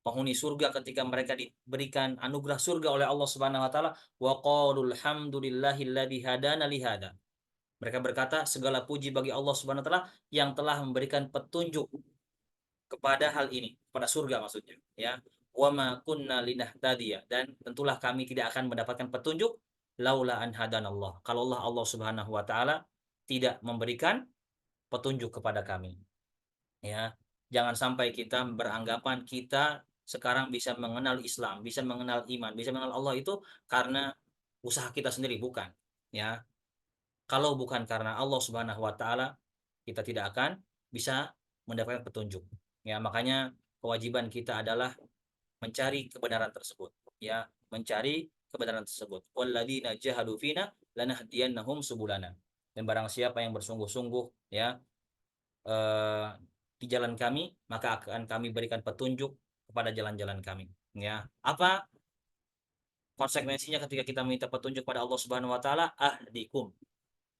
penghuni surga ketika mereka diberikan anugerah surga oleh Allah Subhanahu wa taala, wa qalul hamdulillahilladzi hadana li hada. Mereka berkata segala puji bagi Allah Subhanahu wa taala yang telah memberikan petunjuk kepada hal ini, pada surga maksudnya, ya. Wa ma kunna linahtadiya, dan tentulah kami tidak akan mendapatkan petunjuk laula an hadanallah. Kalau Allah Subhanahu wa taala tidak memberikan petunjuk kepada kami, ya. Jangan sampai kita beranggapan kita sekarang bisa mengenal Islam, bisa mengenal iman, bisa mengenal Allah itu karena usaha kita sendiri, bukan, ya. Kalau bukan karena Allah Subhanahu wa taala, kita tidak akan bisa mendapatkan petunjuk. Ya, makanya kewajiban kita adalah mencari kebenaran tersebut, ya, mencari kebenaran tersebut. Walladzina jahadu fina lanahdiyannahum subulana. Dan barang siapa yang bersungguh-sungguh, ya, eh, di jalan kami, maka akan kami berikan petunjuk kepada jalan-jalan kami. Ya, apa konsekuensinya ketika kita minta petunjuk pada Allah Subhanahu wa taala? Ahdikum,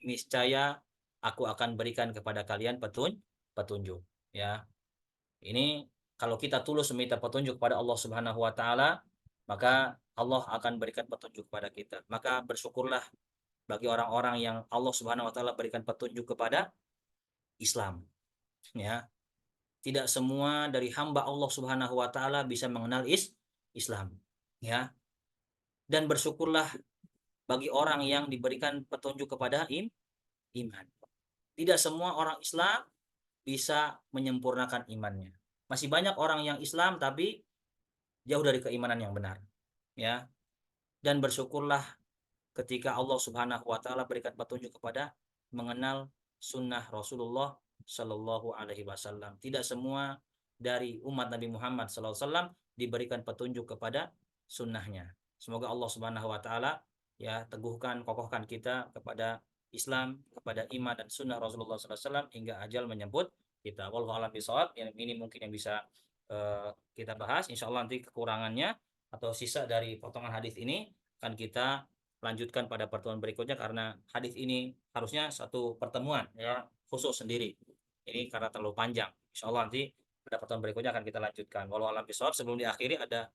niscaya aku akan berikan kepada kalian petunjuk, ya. Ini kalau kita tulus meminta petunjuk kepada Allah Subhanahu wa taala, maka Allah akan berikan petunjuk kepada kita. Maka bersyukurlah bagi orang-orang yang Allah Subhanahu wa taala berikan petunjuk kepada Islam, ya. Tidak semua dari hamba Allah Subhanahu wa taala bisa mengenal Islam, ya. Dan bersyukurlah bagi orang yang diberikan petunjuk kepada iman. Tidak semua orang Islam bisa menyempurnakan imannya. Masih banyak orang yang Islam tapi jauh dari keimanan yang benar, ya. Dan bersyukurlah ketika Allah Subhanahu wa taala berikan petunjuk kepada mengenal sunnah Rasulullah Shallallahu Alaihi Wasallam. Tidak semua dari umat Nabi Muhammad Sallallahu Alaihi Wasallam diberikan petunjuk kepada sunnahnya. Semoga Allah Subhanahu Wa Taala ya teguhkan, kokohkan kita kepada Islam, kepada iman dan sunnah Rasulullah Sallallahu Alaihi Wasallam hingga ajal menyebut kita. Wallahu a'lam bishawab. Ini mungkin yang bisa kita bahas. Insya Allah nanti kekurangannya atau sisa dari potongan hadis ini akan kita lanjutkan pada pertemuan berikutnya karena hadis ini harusnya satu pertemuan ya khusus sendiri. Ini karena terlalu panjang. Insya Allah nanti pada pertemuan berikutnya akan kita lanjutkan. Walau alam bisawab, sebelum diakhiri ada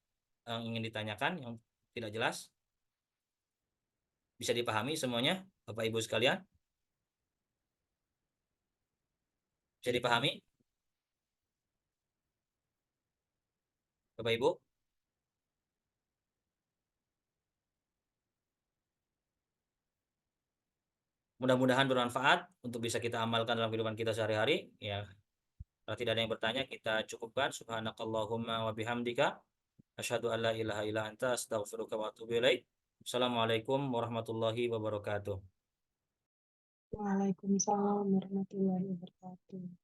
yang ingin ditanyakan yang tidak jelas? Bisa dipahami semuanya, Bapak Ibu sekalian? Bisa dipahami, Bapak Ibu? Mudah-mudahan bermanfaat untuk bisa kita amalkan dalam kehidupan kita sehari-hari. Ya, kalau tidak ada yang bertanya, kita cukupkan. Subhanakallahumma wa bihamdika. Asyhadu an la ilaha illa anta astaghfiruka wa atubu ilaik. Assalamualaikum warahmatullahi wabarakatuh. Waalaikumsalam warahmatullahi wabarakatuh.